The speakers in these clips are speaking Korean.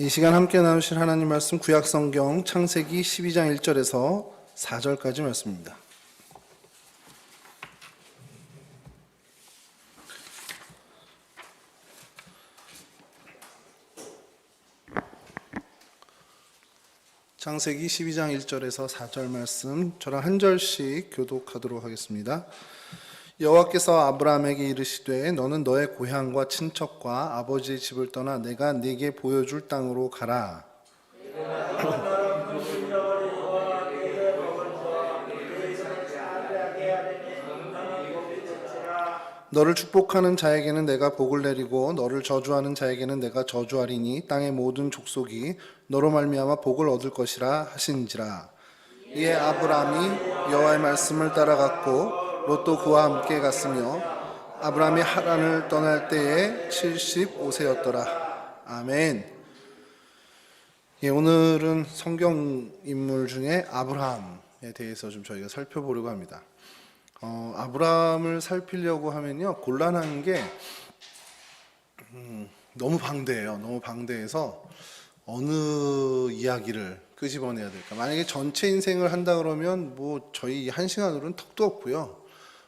이 시간 함께 나누실 하나님 말씀 구약성경 창세기 12장 1절에서 4절까지 말씀입니다. 창세기 12장 1절에서 4절 말씀 저랑 한 절씩 교독하도록 하겠습니다. 여호와께서 아브라함에게 이르시되 너는 너의 고향과 친척과 아버지의 집을 떠나 내가 네게 보여줄 땅으로 가라. 너를 축복하는 자에게는 내가 복을 내리고 너를 저주하는 자에게는 내가 저주하리니 땅의 모든 족속이 너로 말미암아 복을 얻을 것이라 하신지라. 이에 아브라함이 여호와의 말씀을 따라갔고 롯도 그와 함께 갔으며 아브라함이 하란을 떠날 때에 75세였더라. 아멘. 오늘은 성경 인물 중에 아브라함에 대해서 좀 저희가 살펴보려고 합니다. 아브라함을 살피려고 하면요 곤란한 게 너무 방대해요. 너무 방대해서 어느 이야기를 끄집어내야 될까? 만약에 전체 인생을 한다 그러면 뭐 저희 한 시간으로는 턱도 없고요.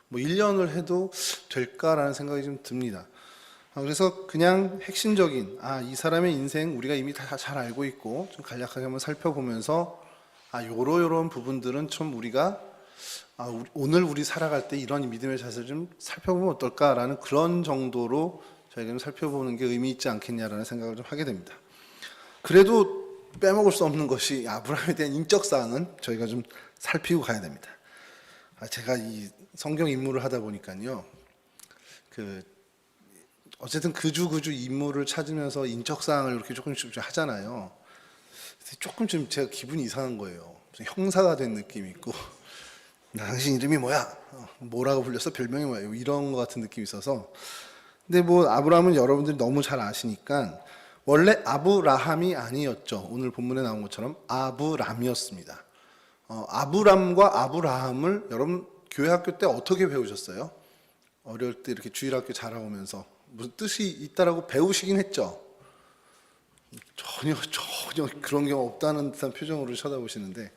뭐 1년을 해도 될까라는 생각이 좀 듭니다. 그래서 그냥 핵심적인 이 사람의 인생 우리가 이미 다 잘 알고 있고 좀 간략하게 한번 살펴보면서 요런 부분들은 좀 우리가 오늘 우리 살아갈 때 이런 믿음의 자세를 좀 살펴보면 어떨까라는 그런 정도로 저희가 좀 살펴보는 게 의미 있지 않겠냐라는 생각을 좀 하게 됩니다. 그래도 빼먹을 수 없는 것이 아브라함에 대한 인적 사항은 저희가 좀 살피고 가야 됩니다. 제가 이 성경 인물을 하다 보니까요, 어쨌든 그주 인물을 찾으면서 인적 사항을 이렇게 조금씩 하잖아요. 조금 좀 제가 기분이 이상한 거예요. 형사가 된 느낌이 있고, 당신 이름이 뭐야? 뭐라고 불렸어? 별명이 뭐야? 이런 것 같은 느낌이 있어서. 근데 뭐 아브라함은 여러분들이 너무 잘 아시니까 원래 아브라함이 아니었죠. 오늘 본문에 나온 것처럼 아브람이었습니다. 아브람과 아브라함을 여러분 교회 학교 때 어떻게 배우셨어요? 어릴 때 이렇게 주일학교 자라오면서 무슨 뜻이 있다라고 배우시긴 했죠. 전혀 그런 경우 없다는 듯한 표정으로 쳐다보시는데,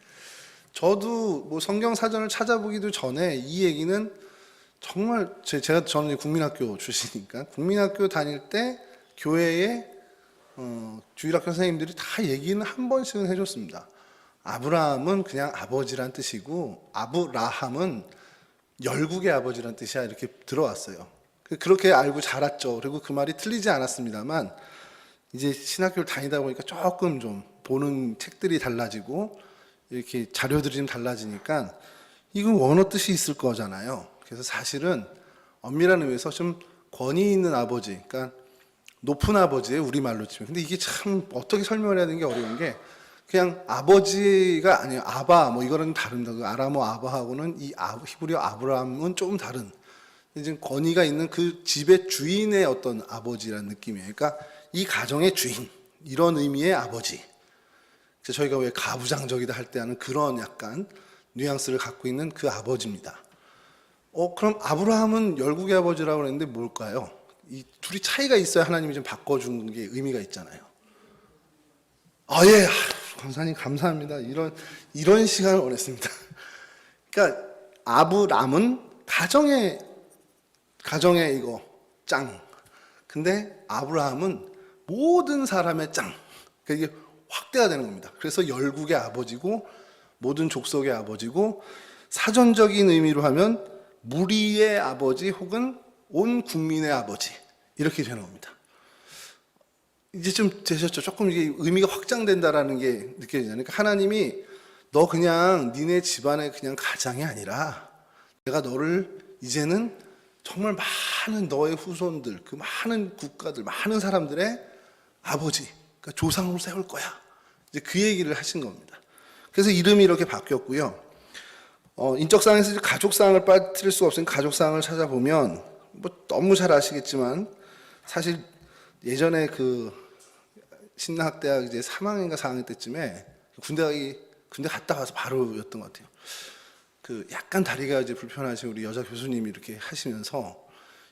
저도 뭐 성경 사전을 찾아보기도 전에 이 얘기는 정말 저는 국민학교 출신이니까 국민학교 다닐 때 교회에 주일학교 선생님들이 다 얘기는 한 번씩은 해줬습니다. 아브라함은 그냥 아버지란 뜻이고 아브라함은 열국의 아버지란 뜻이야, 이렇게 들어왔어요. 그렇게 알고 자랐죠. 그리고 그 말이 틀리지 않았습니다만 이제 신학교를 다니다 보니까 조금 좀 보는 책들이 달라지고 이렇게 자료들이 좀 달라지니까 이건 원어 뜻이 있을 거잖아요. 그래서 사실은 엄밀한 의미에서 좀 권위 있는 아버지, 그러니까 높은 아버지예요, 우리말로 치면. 근데 이게 참 어떻게 설명을 해야 되는 게 어려운 게, 그냥 아버지가 아니에요. 아바, 뭐 이거는 다릅니다. 아람어 아바하고는 이 히브리어 아브라함은 조금 다른, 이제 권위가 있는 그 집의 주인의 어떤 아버지라는 느낌이에요. 그러니까 이 가정의 주인, 이런 의미의 아버지. 저희가 왜 가부장적이다 할 때 하는 그런 약간 뉘앙스를 갖고 있는 그 아버지입니다. 그럼 아브라함은 열국의 아버지라고 그랬는데 뭘까요? 이 둘이 차이가 있어야 하나님이 좀 바꿔준 게 의미가 있잖아요. 예, 권사님 감사합니다. 이런 시간을 원했습니다. 그러니까 아브람은 가정의 이거 짱. 근데 아브라함은 모든 사람의 짱. 그러니까 이게 확대가 되는 겁니다. 그래서 열국의 아버지고 모든 족속의 아버지고, 사전적인 의미로 하면 무리의 아버지 혹은 온 국민의 아버지, 이렇게 되는 겁니다. 이제 좀 되셨죠? 조금 이게 의미가 확장된다라는 게 느껴지잖아요. 그러니까 하나님이 너 그냥 니네 집안의 그냥 가장이 아니라 내가 너를 이제는 정말 많은 너의 후손들, 그 많은 국가들, 많은 사람들의 아버지, 그러니까 조상으로 세울 거야. 이제 그 얘기를 하신 겁니다. 그래서 이름이 이렇게 바뀌었고요. 인적사항에서 가족사항을 빠뜨릴 수가 없으니까 가족사항을 찾아보면 뭐 너무 잘 아시겠지만, 사실 예전에 그 신학대학 이제 3학년인가 4학년 때쯤에 군대 갔다 와서 바로였던 것 같아요. 그 약간 다리가 이제 불편하신 우리 여자 교수님이 이렇게 하시면서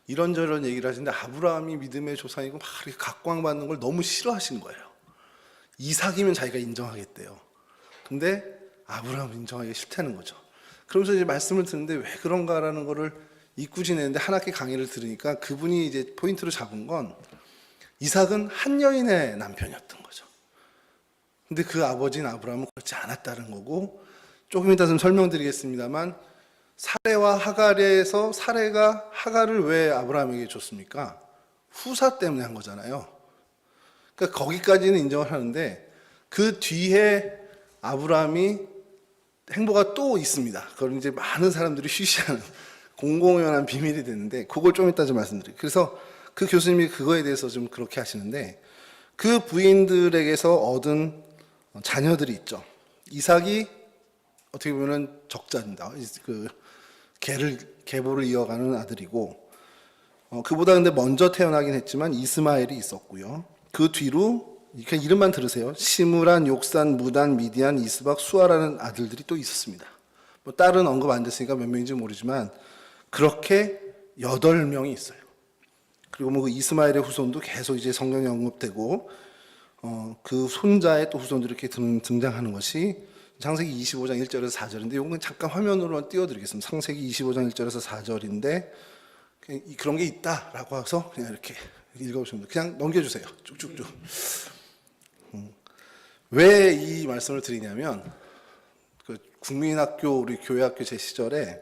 이런저런 얘기를 하시는데, 아브라함이 믿음의 조상이고 막 이렇게 각광받는 걸 너무 싫어하신 거예요. 이삭이면 자기가 인정하겠대요. 근데 아브라함은 인정하기 싫다는 거죠. 그러면서 이제 말씀을 듣는데 왜 그런가라는 거를 잊고 지내는데 한 학기 강의를 들으니까 그분이 이제 포인트로 잡은 건 이삭은 한 여인의 남편이었던 거죠. 근데 그 아버지인 아브라함은 그렇지 않았다는 거고, 조금 이따 좀 설명드리겠습니다만 사레와 하갈에서 사레가 하갈을 왜 아브라함에게 줬습니까? 후사 때문에 한 거잖아요. 그러니까 거기까지는 인정을 하는데 그 뒤에 아브라함이 행보가 또 있습니다. 그걸 이제 많은 사람들이 쉬쉬하는 공공연한 비밀이 되는데 그걸 좀 이따 좀 말씀드릴게요. 그래서 그 교수님이 그거에 대해서 좀 그렇게 하시는데 그 부인들에게서 얻은 자녀들이 있죠. 이삭이 어떻게 보면 적자입니다. 그 계보를 이어가는 아들이고, 그보다 근데 먼저 태어나긴 했지만 이스마엘이 있었고요. 그 뒤로 그냥 이름만 들으세요. 시므란, 욕산, 무단, 미디안, 이스박, 수아라는 아들들이 또 있었습니다. 뭐 딸은 언급 안 됐으니까 몇 명인지 모르지만 그렇게 8명이 있어요. 그리고 뭐 그 이스마엘의 후손도 계속 이제 성경에 언급되고, 그 손자의 또 후손들이 이렇게 등장하는 것이 창세기 25장 1절에서 4절인데, 이건 잠깐 화면으로 띄워드리겠습니다. 창세기 25장 1절에서 4절인데 그런 게 있다라고 해서 그냥 이렇게 읽어보시면 그냥 넘겨주세요. 쭉쭉쭉. 왜 이 말씀을 드리냐면, 그 국민학교 우리 교회학교 제 시절에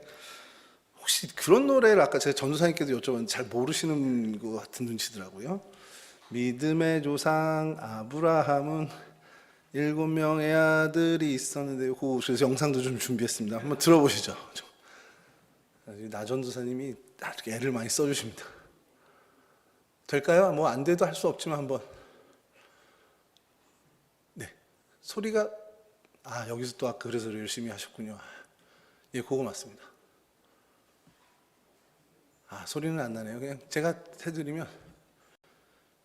혹시 그런 노래를 아까 제가 전도사님께도 여쭤봤는데 잘 모르시는 것 같은 눈치더라고요. 믿음의 조상 아브라함은 7명의 아들이 있었는데, 그래서 영상도 좀 준비했습니다. 한번 들어보시죠. 나 전도사님이 아주 애를 많이 써주십니다. 될까요? 뭐 안 돼도 할 수 없지만 한번. 네, 소리가 여기서 또 아까 그래서 열심히 하셨군요. 예, 그거 맞습니다. 소리는 안 나네요. 그냥 제가 해드리면,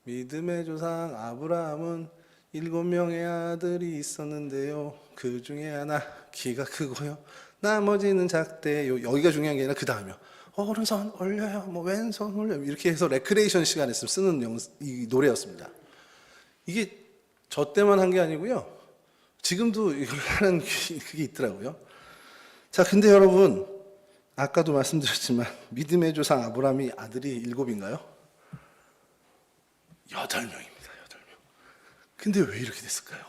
믿음의 조상 아브라함은 7명의 아들이 있었는데요. 그 중에 하나 키가 크고요. 나머지는 작대요. 여기가 중요한 게 아니라 그 다음이요. 오른손 올려요. 뭐 왼손 올려요. 이렇게 해서 레크레이션 시간에 쓰는 이 노래였습니다. 이게 저 때만 한 게 아니고요. 지금도 이걸 하는 그게 있더라고요. 자, 근데 여러분, 아까도 말씀드렸지만 믿음의 조상 아브라함이 아들이 7인가요? 8명입니다. 8명. 근데 왜 이렇게 됐을까요?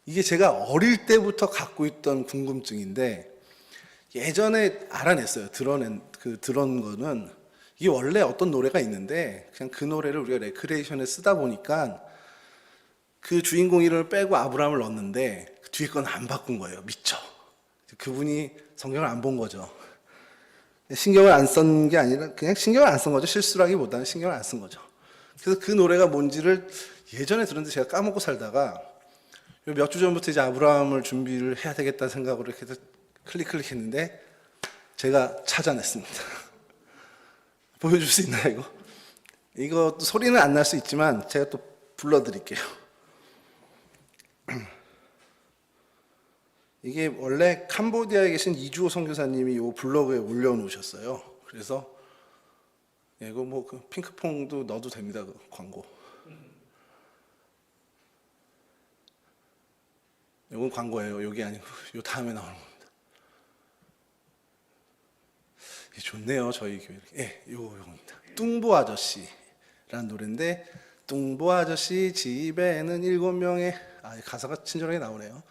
이게 제가 어릴 때부터 갖고 있던 궁금증인데, 예전에 알아냈어요. 드러낸 거는, 이게 원래 어떤 노래가 있는데 그냥 그 노래를 우리가 레크레이션에 쓰다 보니까 그 주인공 이름을 빼고 아브라함을 넣었는데 그 뒤에 건 안 바꾼 거예요. 미처. 그분이 성경을 안 본 거죠. 신경을 안 쓴 게 아니라 그냥 신경을 안 쓴 거죠. 실수라기보다는 신경을 안 쓴 거죠. 그래서 그 노래가 뭔지를 예전에 들었는데 제가 까먹고 살다가 몇 주 전부터 이제 아브라함을 준비를 해야 되겠다는 생각으로 이렇게 해서 클릭했는데 제가 찾아냈습니다. 보여줄 수 있나요, 이거 소리는 안 날 수 있지만 제가 또 불러드릴게요. 이게 원래 캄보디아에 계신 이주호 선교사님이 이 블로그에 올려놓으셨어요. 그래서 이거 뭐 그 핑크퐁도 넣어도 됩니다. 그 광고. 이건 광고예요. 여기 아니고 요 다음에 나오는 겁니다. 좋네요, 저희 교회. 예, 요겁니다. 뚱보 아저씨라는 노래인데, 뚱보 아저씨 집에는 7명의 가사가 친절하게 나오네요.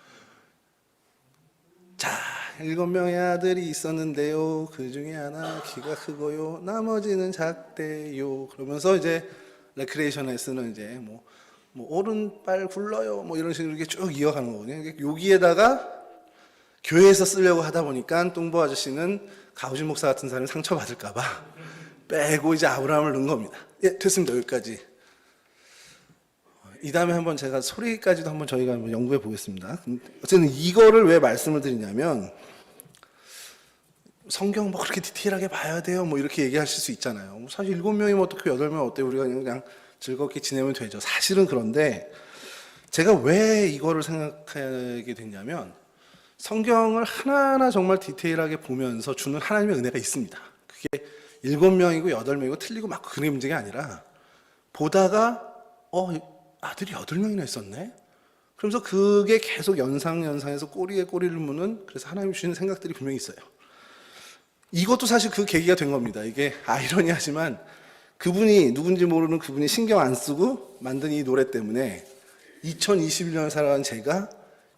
자, 7명의 아들이 있었는데요. 그 중에 하나 키가 크고요. 나머지는 작대요. 그러면서 이제 레크레이션에 쓰는 이제 뭐 오른발 굴러요. 뭐 이런 식으로 이렇게 쭉 이어가는 거거든요. 여기에다가 교회에서 쓰려고 하다 보니까 뚱보 아저씨는 가우진 목사 같은 사람이 상처받을까봐 빼고 이제 아브라함을 넣은 겁니다. 예, 됐습니다. 여기까지. 이 다음에 한번 제가 소리까지도 한번 저희가 한번 연구해 보겠습니다. 어쨌든 이거를 왜 말씀을 드리냐면, 성경 뭐 그렇게 디테일하게 봐야 돼요. 뭐 이렇게 얘기하실 수 있잖아요. 사실 7명이면 어떻고 8명 어때? 우리가 그냥 즐겁게 지내면 되죠. 사실은 그런데 제가 왜 이거를 생각하게 됐냐면, 성경을 하나하나 정말 디테일하게 보면서 주는 하나님의 은혜가 있습니다. 그게 7명이고 8명이고 틀리고 막 그런 문제가 아니라, 보다가 아들이 8명이나 있었네? 그러면서 그게 계속 연상해서 꼬리에 꼬리를 무는, 그래서 하나님 주시는 생각들이 분명히 있어요. 이것도 사실 그 계기가 된 겁니다. 이게 아이러니하지만 그분이 누군지 모르는 그분이 신경 안 쓰고 만든 이 노래 때문에 2021년을 살아간 제가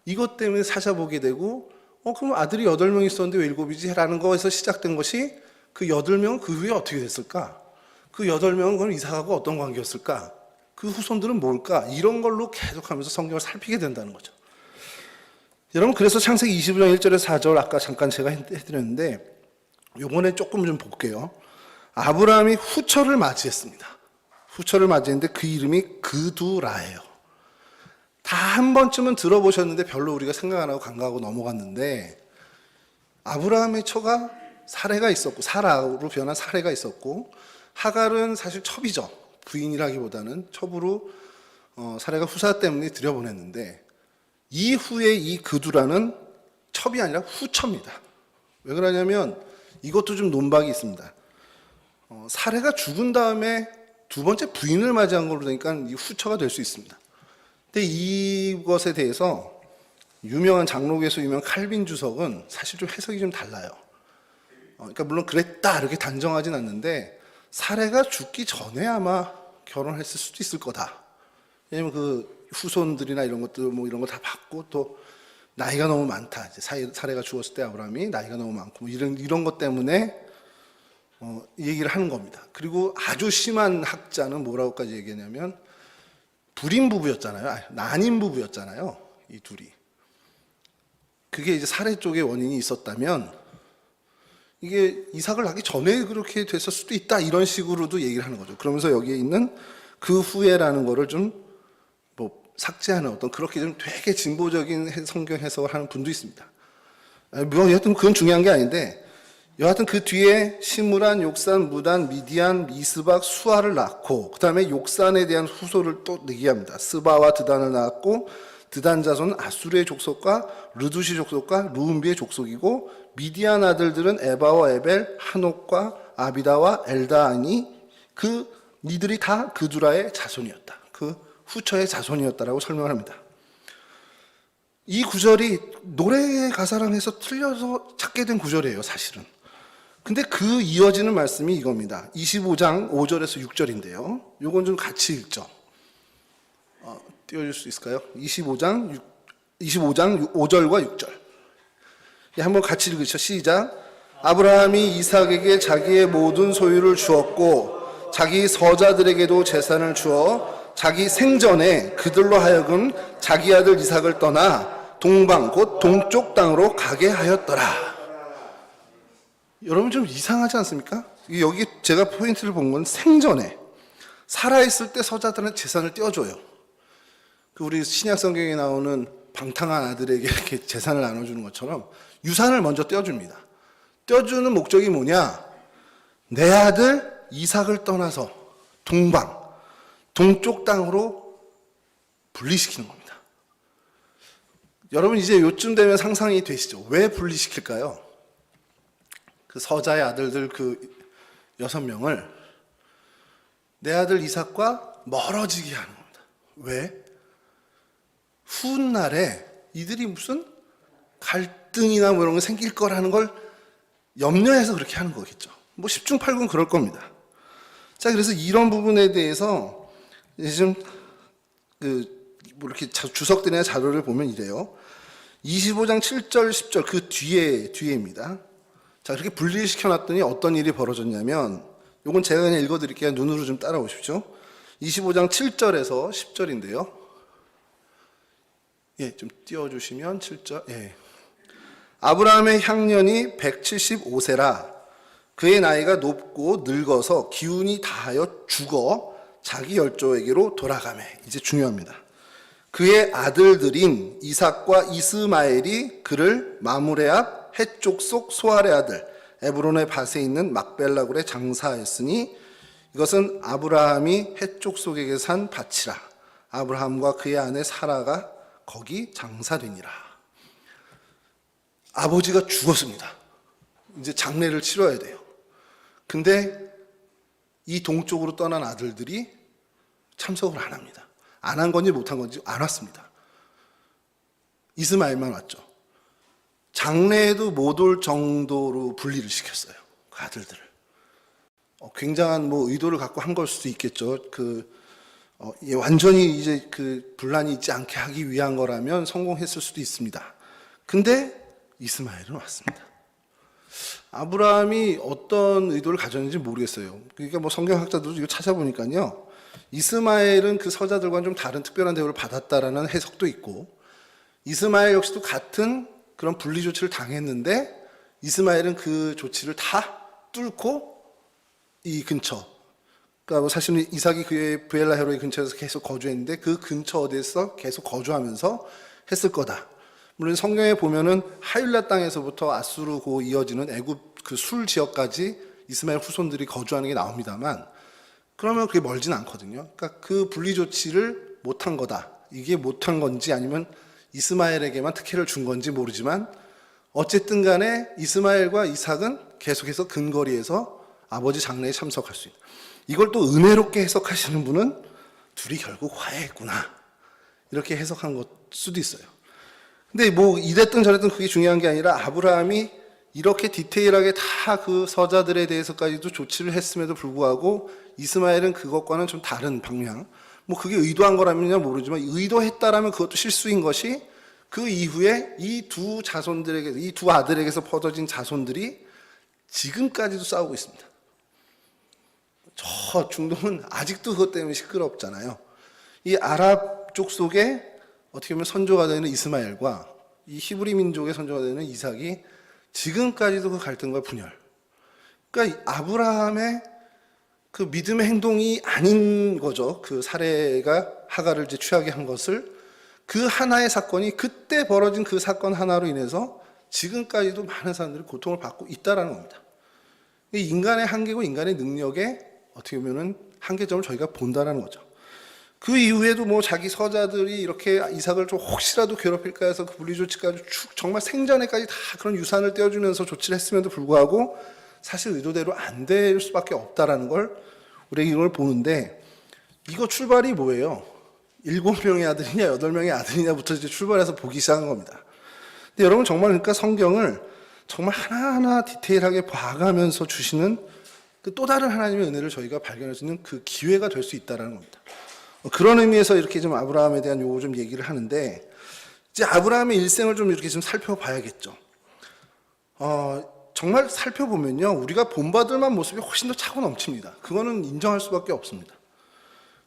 이것 때문에 찾아보게 되고, 그럼 아들이 8명 있었는데 왜 7이지? 라는 거에서 시작된 것이, 그 8명은 그 후에 어떻게 됐을까? 그 8명은 그럼 이삭하고 어떤 관계였을까? 그 후손들은 뭘까? 이런 걸로 계속하면서 성경을 살피게 된다는 거죠. 여러분, 그래서 창세기 25장 1절에서 4절 아까 잠깐 제가 해드렸는데, 요번에 조금 좀 볼게요. 아브라함이 후처를 맞이했습니다. 후처를 맞이했는데 그 이름이 그두라예요. 다 한 번쯤은 들어보셨는데 별로 우리가 생각 안 하고 간과하고 넘어갔는데, 아브라함의 처가 사레가 있었고, 사라로 변한 사레가 있었고, 하갈은 사실 첩이죠. 부인이라기보다는 첩으로 사레가 후사 때문에 들여보냈는데, 이후에 이 그두라는 첩이 아니라 후처입니다. 왜 그러냐면 이것도 좀 논박이 있습니다. 사레가 죽은 다음에 두 번째 부인을 맞이한 걸로 되니까 이 후처가 될 수 있습니다. 근데 이것에 대해서 유명한 장로교에서 유명한 칼빈 주석은 사실 좀 해석이 좀 달라요. 그러니까 물론 그랬다 이렇게 단정하진 않는데, 사레가 죽기 전에 아마 결혼했을 수도 있을 거다. 왜냐면 그 후손들이나 이런 것들 뭐 이런 거 다 받고, 또 나이가 너무 많다. 이제 사레가 죽었을 때 아브라함이 나이가 너무 많고 이런 것 때문에 얘기를 하는 겁니다. 그리고 아주 심한 학자는 뭐라고까지 얘기하냐면, 불임 부부였잖아요. 난임 부부였잖아요. 이 둘이. 그게 이제 살해 쪽에 원인이 있었다면 이게 이삭을 낳기 전에 그렇게 됐을 수도 있다, 이런 식으로도 얘기를 하는 거죠. 그러면서 여기에 있는 그 후에라는 거를 좀 삭제하는 어떤, 그렇게 좀 되게 진보적인 성경 해석을 하는 분도 있습니다. 여하튼 그건 중요한 게 아닌데, 여하튼 그 뒤에 시므란, 욕산, 무단, 미디안, 미스박, 수아를 낳고, 그 다음에 욕산에 대한 후손을 또 얘기합니다. 스바와 드단을 낳았고, 드단 자손은 아수르의 족속과 르두시 족속과 루움비의 족속이고, 미디안 아들들은 에바와 에벨, 한옥과 아비다와 엘다아니, 이들이 다 그두라의 자손이었다. 그 후처의 자손이었다라고 설명을 합니다. 이 구절이 노래의 가사랑 해서 틀려서 찾게 된 구절이에요, 사실은. 근데 그 이어지는 말씀이 이겁니다. 25장 5절에서 6절인데요. 요건 좀 같이 읽죠. 띄워줄 수 있을까요? 25장 5절과 6절. 한번 같이 읽으시죠. 시작. 아브라함이 이삭에게 자기의 모든 소유를 주었고, 자기 서자들에게도 재산을 주어 자기 생전에 그들로 하여금 자기 아들 이삭을 떠나 동방 곧 동쪽 땅으로 가게 하였더라. 여러분 좀 이상하지 않습니까? 여기 제가 포인트를 본 건 생전에, 살아있을 때 서자들은 재산을 떼어줘요. 우리 신약 성경에 나오는 방탕한 아들에게 이렇게 재산을 나눠주는 것처럼 유산을 먼저 떼어줍니다. 떼어주는 목적이 뭐냐? 내 아들 이삭을 떠나서 동쪽 땅으로 분리시키는 겁니다. 여러분 이제 요쯤 되면 상상이 되시죠? 왜 분리시킬까요? 그 서자의 아들들 그 6명을 내 아들 이삭과 멀어지게 하는 겁니다. 왜? 훗날에 이들이 무슨 갈등이나 뭐 이런 거 생길 거라는 걸 염려해서 그렇게 하는 거겠죠. 뭐 10중 8군 그럴 겁니다. 자, 그래서 이런 부분에 대해서 이제 뭐 이렇게 주석들이나 자료를 보면 이래요. 25장 7절, 10절 그 뒤에입니다. 자, 그렇게 분리시켜 놨더니 어떤 일이 벌어졌냐면, 요건 제가 그냥 읽어드릴게요. 눈으로 좀 따라오십시오. 25장 7절에서 10절인데요. 예, 좀 띄워주시면 7절. 예. 아브라함의 향년이 175세라. 그의 나이가 높고 늙어서 기운이 다하여 죽어 자기 열조에게로 돌아가매. 이제 중요합니다. 그의 아들들인 이삭과 이스마엘이 그를 마므레 앞 해쪽 속 소알의 아들 에브론의 밭에 있는 막벨라굴에 장사했으니, 이것은 아브라함이 해쪽 속에게 산 밭이라. 아브라함과 그의 아내 사라가 거기 장사되니라. 아버지가 죽었습니다. 이제 장례를 치러야 돼요. 근데 이 동쪽으로 떠난 아들들이 참석을 안 합니다. 안 한 건지 못 한 건지 안 왔습니다. 이스마엘만 왔죠. 장래에도 못 올 정도로 분리를 시켰어요. 그 아들들을. 굉장한 뭐 의도를 갖고 한 걸 수도 있겠죠. 완전히 이제 그 분란이 있지 않게 하기 위한 거라면 성공했을 수도 있습니다. 근데 이스마엘은 왔습니다. 아브라함이 어떤 의도를 가졌는지 모르겠어요. 그러니까 뭐 성경학자들도 이거 찾아보니까요. 이스마엘은 그 서자들과는 좀 다른 특별한 대우를 받았다라는 해석도 있고, 이스마엘 역시도 같은 그런 분리 조치를 당했는데 이스마엘은 그 조치를 다 뚫고 이 근처, 그러니까 뭐 사실은 이삭이 그의 브엘라 헤로이 근처에서 계속 거주했는데 그 근처 어디에서 계속 거주하면서 했을 거다. 물론 성경에 보면은 하윌라 땅에서부터 아수르고 이어지는 애굽 그 술 지역까지 이스마엘 후손들이 거주하는 게 나옵니다만, 그러면 그게 멀진 않거든요. 그러니까 그 분리 조치를 못한 거다. 이게 못한 건지 아니면 이스마엘에게만 특혜를 준 건지 모르지만 어쨌든 간에 이스마엘과 이삭은 계속해서 근거리에서 아버지 장례에 참석할 수 있다. 이걸 또 은혜롭게 해석하시는 분은 둘이 결국 화해했구나, 이렇게 해석한 것 수도 있어요. 근데 뭐 이랬든 저랬든 그게 중요한 게 아니라 아브라함이 이렇게 디테일하게 다 그 서자들에 대해서까지도 조치를 했음에도 불구하고 이스마엘은 그것과는 좀 다른 방향, 뭐 그게 의도한 거라면 모르지만 의도했다라면 그것도 실수인 것이, 그 이후에 이 두 자손들에게, 이 두 아들에게서 퍼져진 자손들이 지금까지도 싸우고 있습니다. 저 중동은 아직도 그것 때문에 시끄럽잖아요. 이 아랍 쪽 속에 어떻게 보면 선조가 되는 이스마엘과 이 히브리 민족의 선조가 되는 이삭이 지금까지도 그 갈등과 분열. 그러니까 아브라함의 그 믿음의 행동이 아닌 거죠. 그 사례가 하가를 이제 취하게 한 것을, 그 하나의 사건이, 그때 벌어진 그 사건 하나로 인해서 지금까지도 많은 사람들이 고통을 받고 있다라는 겁니다. 인간의 한계고 인간의 능력에 어떻게 보면은 한계점을 저희가 본다라는 거죠. 그 이후에도 뭐 자기 서자들이 이렇게 이삭을 좀 혹시라도 괴롭힐까 해서 그 분리 조치까지 정말 생전에까지 다 그런 유산을 떼어주면서 조치를 했음에도 불구하고 사실 의도대로 안 될 수밖에 없다라는 걸 우리가 이걸 보는데, 이거 출발이 뭐예요? 7명의 아들이냐 8명의 아들이냐부터 이제 출발해서 보기 시작한 겁니다. 근데 여러분 정말 그러니까 성경을 정말 하나하나 디테일하게 봐가면서 주시는 그 또 다른 하나님의 은혜를 저희가 발견할 수 있는 그 기회가 될 수 있다는 겁니다. 그런 의미에서 이렇게 좀 아브라함에 대한 요거 좀 얘기를 하는데, 이제 아브라함의 일생을 좀 이렇게 좀 살펴봐야겠죠. 정말 살펴보면요, 우리가 본받을 만한 모습이 훨씬 더 차고 넘칩니다. 그거는 인정할 수밖에 없습니다.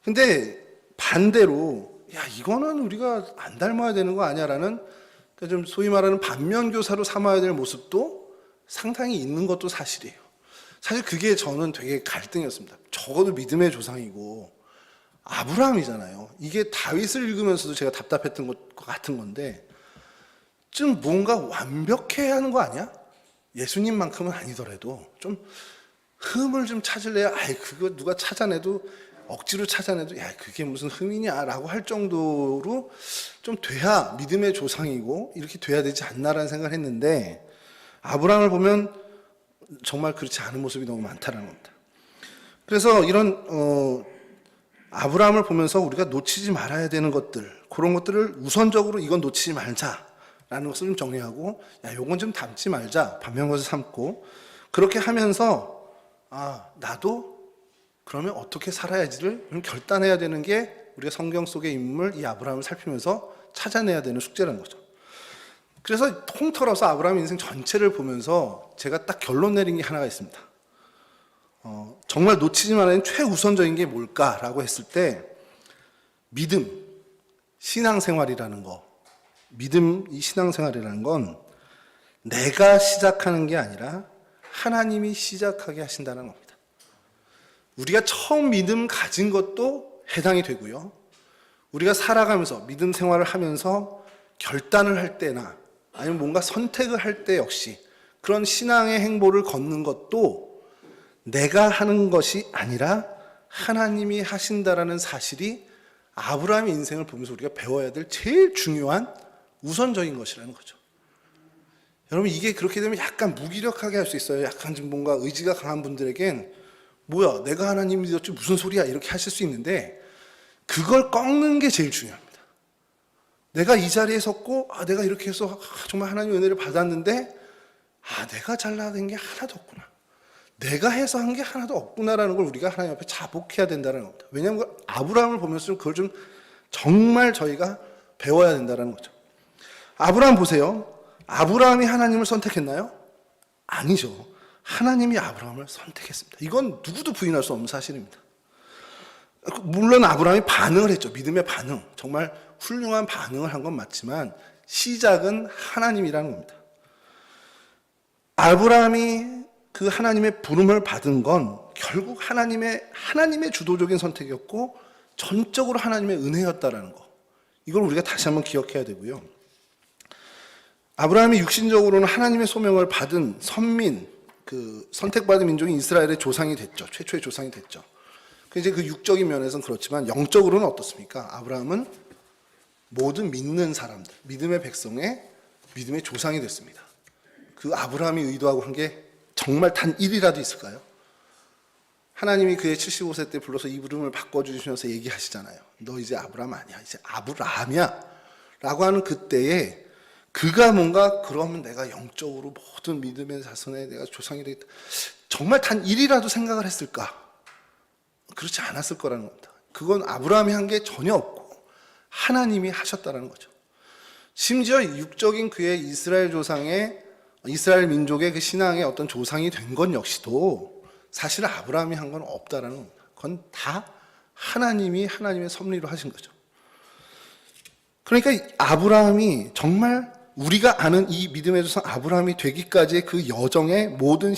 근데 반대로, 야, 이거는 우리가 안 닮아야 되는 거 아니야라는, 그러니까 좀 소위 말하는 반면교사로 삼아야 될 모습도 상당히 있는 것도 사실이에요. 사실 그게 저는 되게 갈등이었습니다. 적어도 믿음의 조상이고 아브라함이잖아요. 이게 다윗을 읽으면서도 제가 답답했던 것 같은 건데, 좀 뭔가 완벽해야 하는 거 아니야? 예수님만큼은 아니더라도 좀 흠을 좀 찾을래야, 그거 누가 찾아내도, 억지로 찾아내도, 야, 그게 무슨 흠이냐라고 할 정도로 좀 돼야 믿음의 조상이고 이렇게 돼야 되지 않나라는 생각을 했는데, 아브라함을 보면 정말 그렇지 않은 모습이 너무 많다는 겁니다. 그래서 이런 아브라함을 보면서 우리가 놓치지 말아야 되는 것들, 그런 것들을 우선적으로 이건 놓치지 말자라는 것을 좀 정리하고, 야, 요건 좀 담지 말자, 반면 것을 삼고, 그렇게 하면서 나도 그러면 어떻게 살아야지를 결단해야 되는 게 우리가 성경 속의 인물 이 아브라함을 살피면서 찾아내야 되는 숙제라는 거죠. 그래서 통틀어서 아브라함 인생 전체를 보면서 제가 딱 결론 내린 게 하나가 있습니다. 정말 놓치지 말아야 하는 최우선적인 게 뭘까라고 했을 때, 믿음, 신앙생활이라는 거, 믿음, 이 신앙생활이라는 건 내가 시작하는 게 아니라 하나님이 시작하게 하신다는 겁니다. 우리가 처음 믿음 가진 것도 해당이 되고요, 우리가 살아가면서 믿음 생활을 하면서 결단을 할 때나 아니면 뭔가 선택을 할 때 역시 그런 신앙의 행보를 걷는 것도 내가 하는 것이 아니라 하나님이 하신다라는 사실이 아브라함의 인생을 보면서 우리가 배워야 될 제일 중요한 우선적인 것이라는 거죠. 여러분, 이게 그렇게 되면 약간 무기력하게 할 수 있어요. 약간 좀 뭔가 의지가 강한 분들에겐 뭐야, 내가 하나님 믿었지 무슨 소리야, 이렇게 하실 수 있는데, 그걸 꺾는 게 제일 중요합니다. 내가 이 자리에 섰고 내가 이렇게 해서 정말 하나님의 은혜를 받았는데 내가 잘라낸 게 하나도 없구나. 내가 해서 한 게 하나도 없구나라는 걸 우리가 하나님 앞에 자복해야 된다는 겁니다. 왜냐하면 아브라함을 보면서 그걸 좀 정말 저희가 배워야 된다는 거죠. 아브라함 보세요. 아브라함이 하나님을 선택했나요? 아니죠. 하나님이 아브라함을 선택했습니다. 이건 누구도 부인할 수 없는 사실입니다. 물론 아브라함이 반응을 했죠. 믿음의 반응. 정말 훌륭한 반응을 한 건 맞지만 시작은 하나님이라는 겁니다. 아브라함이 그 하나님의 부름을 받은 건 결국 하나님의 주도적인 선택이었고 전적으로 하나님의 은혜였다라는 거. 이걸 우리가 다시 한번 기억해야 되고요. 아브라함이 육신적으로는 하나님의 소명을 받은 선민, 그 선택받은 민족이 이스라엘의 조상이 됐죠. 최초의 조상이 됐죠. 이제 그 육적인 면에서는 그렇지만 영적으로는 어떻습니까? 아브라함은 모든 믿는 사람들, 믿음의 백성의 믿음의 조상이 됐습니다. 그 아브라함이 의도하고 한 게 정말 단 1이라도 있을까요? 하나님이 그의 75세 때 불러서 이름을 바꿔주시면서 얘기하시잖아요. 너 이제 아브라함 아니야. 이제 아브라함이야. 라고 하는 그때에 그가 뭔가 그러면 내가 영적으로 모든 믿음의 자손에 내가 조상이 되겠다. 정말 단 1이라도 생각을 했을까? 그렇지 않았을 거라는 겁니다. 그건 아브라함이 한 게 전혀 없고 하나님이 하셨다는 거죠. 심지어 육적인 그의 이스라엘 조상의 이스라엘 민족의 그 신앙의 어떤 조상이 된 건 역시도 사실 아브라함이 한 건 없다라는 겁니다. 그건 다 하나님의 섭리로 하신 거죠. 그러니까 아브라함이 정말 우리가 아는 이 믿음의 조상 아브라함이 되기까지의 그 여정의 모든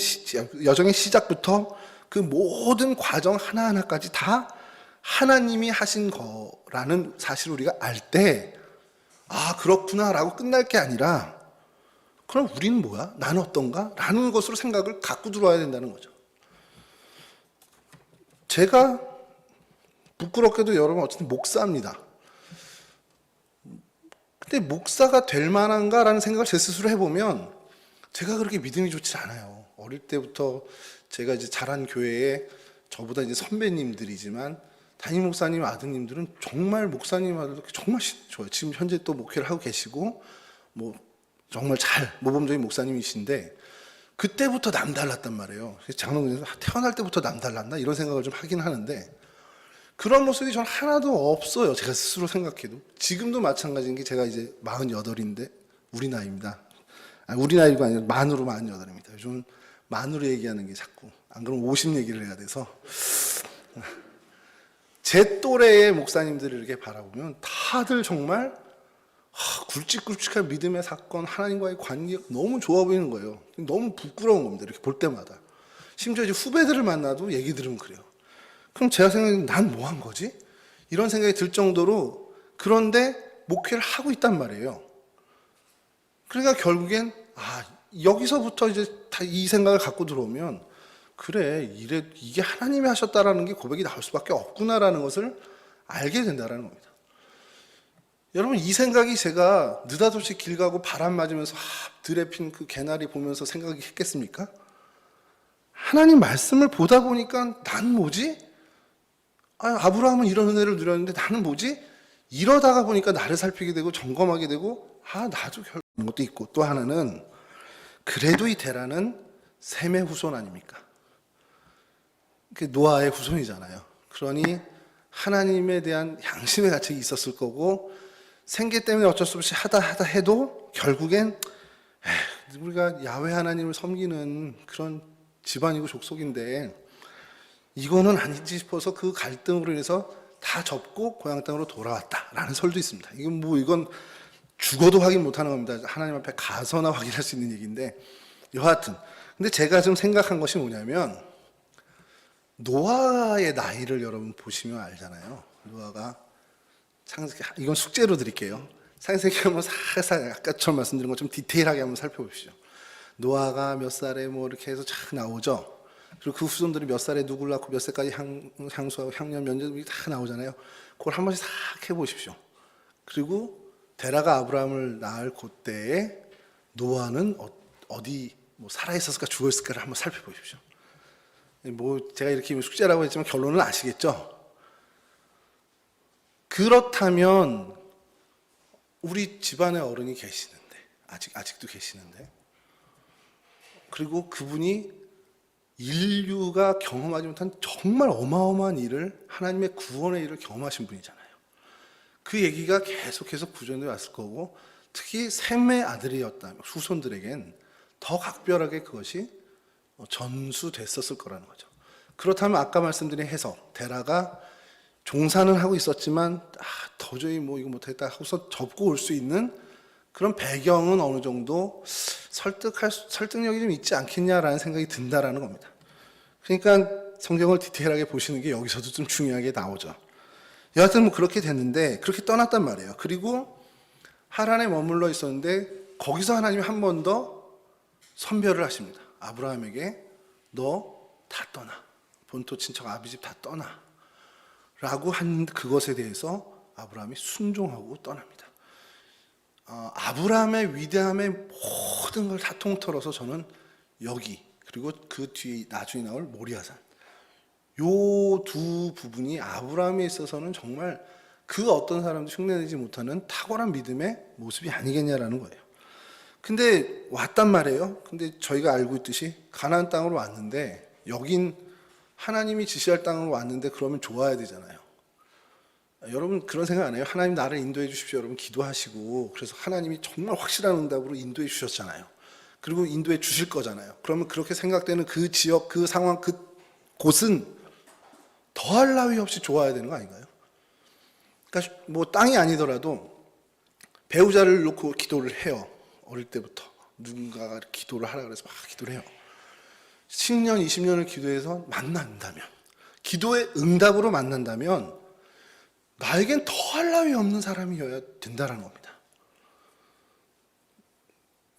여정의 시작부터 그 모든 과정 하나하나까지 다 하나님이 하신 거라는 사실을 우리가 알 때 그렇구나라고 끝날 게 아니라 그럼 우리는 뭐야? 나는 어떤가? 라는 것으로 생각을 갖고 들어와야 된다는 거죠. 제가 부끄럽게도 여러분 어쨌든 목사입니다. 근데 목사가 될 만한가라는 생각을 제 스스로 해보면 제가 그렇게 믿음이 좋지 않아요. 어릴 때부터 제가 이제 자란 교회에 저보다 이제 선배님들이지만 담임 목사님 아드님들은 정말 목사님 아들도 정말 좋아요. 지금 현재 또 목회를 하고 계시고 정말 모범적인 목사님이신데 그때부터 남달랐단 말이에요. 장로님께서 태어날 때부터 남달랐나 이런 생각을 좀 하긴 하는데 그런 모습이 저는 하나도 없어요. 제가 스스로 생각해도. 지금도 마찬가지인 게 제가 이제 48인데 우리 나이입니다. 우리 나이가 아니라 만으로 48입니다. 요즘 만으로 얘기하는 게 자꾸 안 그러면 50 얘기를 해야 돼서 제 또래의 목사님들을 이렇게 바라보면 다들 정말 굵직굵직한 믿음의 사건, 하나님과의 관계가 너무 좋아 보이는 거예요. 너무 부끄러운 겁니다. 이렇게 볼 때마다. 심지어 이제 후배들을 만나도 얘기 들으면 그래요. 그럼 제가 생각하기엔 난 뭐 한 거지? 이런 생각이 들 정도로 그런데 목회를 하고 있단 말이에요. 그러니까 결국엔 여기서부터 이제 다 이 생각을 갖고 들어오면 그래 이게 하나님이 하셨다라는 게 고백이 나올 수밖에 없구나라는 것을 알게 된다라는 겁니다. 여러분 이 생각이 제가 느닷없이 길 가고 바람 맞으면서 들에 핀 그 개나리 보면서 생각이 했겠습니까? 하나님 말씀을 보다 보니까 난 뭐지? 아브라함은 이런 은혜를 누렸는데 나는 뭐지? 이러다가 보니까 나를 살피게 되고 점검하게 되고 나도 결국 이런 것도 있고 또 하나는 그래도 이 데라는 셈의 후손 아닙니까? 노아의 후손이잖아요. 그러니 하나님에 대한 양심의 가책이 있었을 거고 생계 때문에 어쩔 수 없이 하다 해도 결국엔 우리가 야훼 하나님을 섬기는 그런 집안이고 족속인데 이거는 아니지 싶어서 그 갈등으로 인해서 다 접고 고향 땅으로 돌아왔다라는 설도 있습니다. 이건 죽어도 확인 못하는 겁니다. 하나님 앞에 가서나 확인할 수 있는 얘기인데 여하튼 근데 제가 좀 생각한 것이 뭐냐면 노아의 나이를 여러분 보시면 알잖아요. 노아가 이건 숙제로 드릴게요. 창세기 한번 살살 아까처럼 말씀드린 것좀 디테일하게 한번 살펴보시죠. 노아가 몇 살에 이렇게 해서 쫙 나오죠. 그리고 그 후손들이 몇 살에 누구를 낳고 몇 살까지 향수하고 향년 면제들이 다 나오잖아요. 그걸 한 번씩 싹 해보십시오. 그리고 데라가 아브라함을 낳을 그때에 노아는 어디 살아있었을까 죽어있을까를 한번 살펴보십시오. 제가 이렇게 숙제라고 했지만 결론은 아시겠죠? 그렇다면 우리 집안의 어른이 계시는데, 아직도 계시는데, 그리고 그분이 인류가 경험하지 못한 정말 어마어마한 일을, 하나님의 구원의 일을 경험하신 분이잖아요. 그 얘기가 계속해서 구전에 왔을 거고, 특히 셈의 아들이었다면 후손들에겐 더 각별하게 그것이 전수됐었을 거라는 거죠. 그렇다면 아까 말씀드린 해석, 데라가 종사는 하고 있었지만 도저히 뭐 이거 못했다 하고서 접고 올 수 있는 그런 배경은 어느 정도 설득력이 좀 있지 않겠냐라는 생각이 든다라는 겁니다. 그러니까 성경을 디테일하게 보시는 게 여기서도 좀 중요하게 나오죠. 여하튼 뭐 그렇게 됐는데 그렇게 떠났단 말이에요. 그리고 하란에 머물러 있었는데 거기서 하나님이 한 번 더 선별을 하십니다. 아브라함에게 너 다 떠나. 본토 친척 아비 집 다 떠나. 라고 한 그것에 대해서 아브라함이 순종하고 떠납니다. 아브라함의 위대함의 모든 걸 다 통틀어서 저는 여기 그리고 그 뒤에 나중에 나올 모리아산 요 두 부분이 아브라함에 있어서는 정말 그 어떤 사람도 흉내내지 못하는 탁월한 믿음의 모습이 아니겠냐라는 거예요. 근데 왔단 말이에요. 근데 저희가 알고 있듯이 가나안 땅으로 왔는데 여긴 하나님이 지시할 땅으로 왔는데 그러면 좋아야 되잖아요. 여러분 그런 생각 안 해요? 하나님 나를 인도해 주십시오. 여러분 기도하시고 그래서 하나님이 정말 확실한 응답으로 인도해 주셨잖아요. 그리고 인도해 주실 거잖아요. 그러면 그렇게 생각되는 그 지역, 그 상황, 그 곳은 더할 나위 없이 좋아야 되는 거 아닌가요? 그러니까 뭐 땅이 아니더라도 배우자를 놓고 기도를 해요. 어릴 때부터 누군가가 기도를 하라 그래서 막 기도를 해요. 10년, 20년을 기도해서 만난다면, 기도의 응답으로 만난다면 나에겐 더할 나위 없는 사람이어야 된다는 겁니다.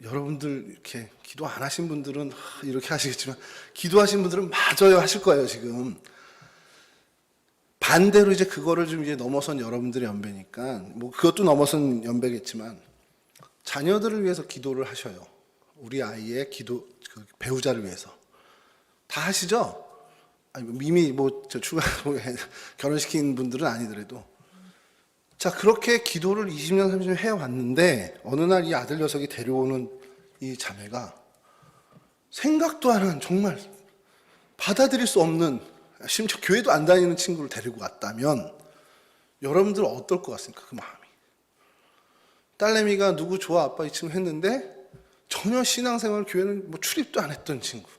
여러분들 이렇게 기도 안 하신 분들은 이렇게 하시겠지만 기도하신 분들은 맞아요 하실 거예요 지금. 반대로 이제 그거를 좀 이제 넘어선 여러분들의 연배니까 뭐 그것도 넘어선 연배겠지만 자녀들을 위해서 기도를 하셔요. 우리 아이의 기도 그 배우자를 위해서 다 하시죠? 아니 이미 뭐 저 추가 결혼시킨 분들은 아니더라도 자 그렇게 기도를 20년 30년 해왔는데 어느 날 이 아들 녀석이 데려오는 이 자매가 생각도 안 한 정말 받아들일 수 없는 심지어 교회도 안 다니는 친구를 데리고 왔다면 여러분들 어떨 것 같습니까? 그 마음이. 딸내미가 누구 좋아 아빠 이 친구 했는데 전혀 신앙생활 교회는 뭐 출입도 안 했던 친구.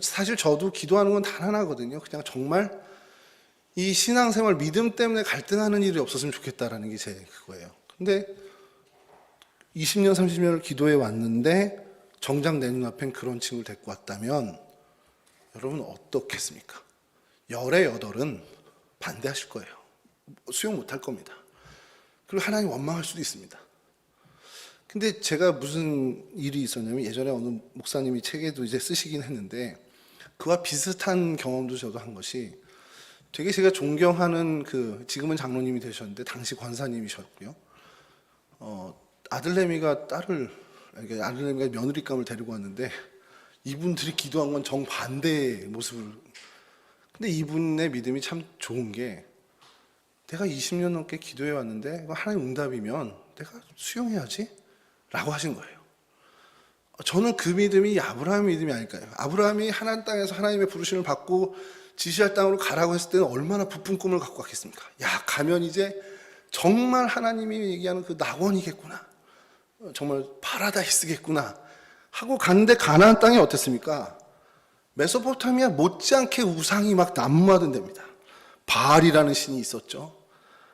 사실 저도 기도하는 건 단 하나거든요. 그냥 정말 이 신앙생활 믿음 때문에 갈등하는 일이 없었으면 좋겠다라는 게 제 그거예요. 근데 20년 30년을 기도해 왔는데 정작 내 눈앞엔 그런 친구를 데리고 왔다면 여러분 어떻겠습니까? 열의 여덟은 반대하실 거예요. 수용 못할 겁니다. 그리고 하나님 원망할 수도 있습니다. 근데 제가 무슨 일이 있었냐면 예전에 어느 목사님이 책에도 이제 쓰시긴 했는데 그와 비슷한 경험도 저도 한 것이 되게 제가 존경하는 그 지금은 장로님이 되셨는데 당시 권사님이셨고요. 아들내미가 며느리감을 데리고 왔는데 이분들이 기도한 건 정반대의 모습을. 근데 이분의 믿음이 참 좋은 게 내가 20년 넘게 기도해 왔는데 이거 하나님 응답이면 내가 수용해야지 라고 하신 거예요. 저는 그 믿음이 아브라함의 믿음이 아닐까요? 아브라함이 하나님 땅에서 하나님의 부르심을 받고 지시할 땅으로 가라고 했을 때는 얼마나 부푼 꿈을 갖고 갔겠습니까? 야 가면 이제 정말 하나님이 얘기하는 그 낙원이겠구나, 정말 파라다이스겠구나 하고 갔는데 가나안 땅이 어땠습니까? 메소포타미아 못지않게 우상이 막 난무하던 데입니다. 바알이라는 신이 있었죠.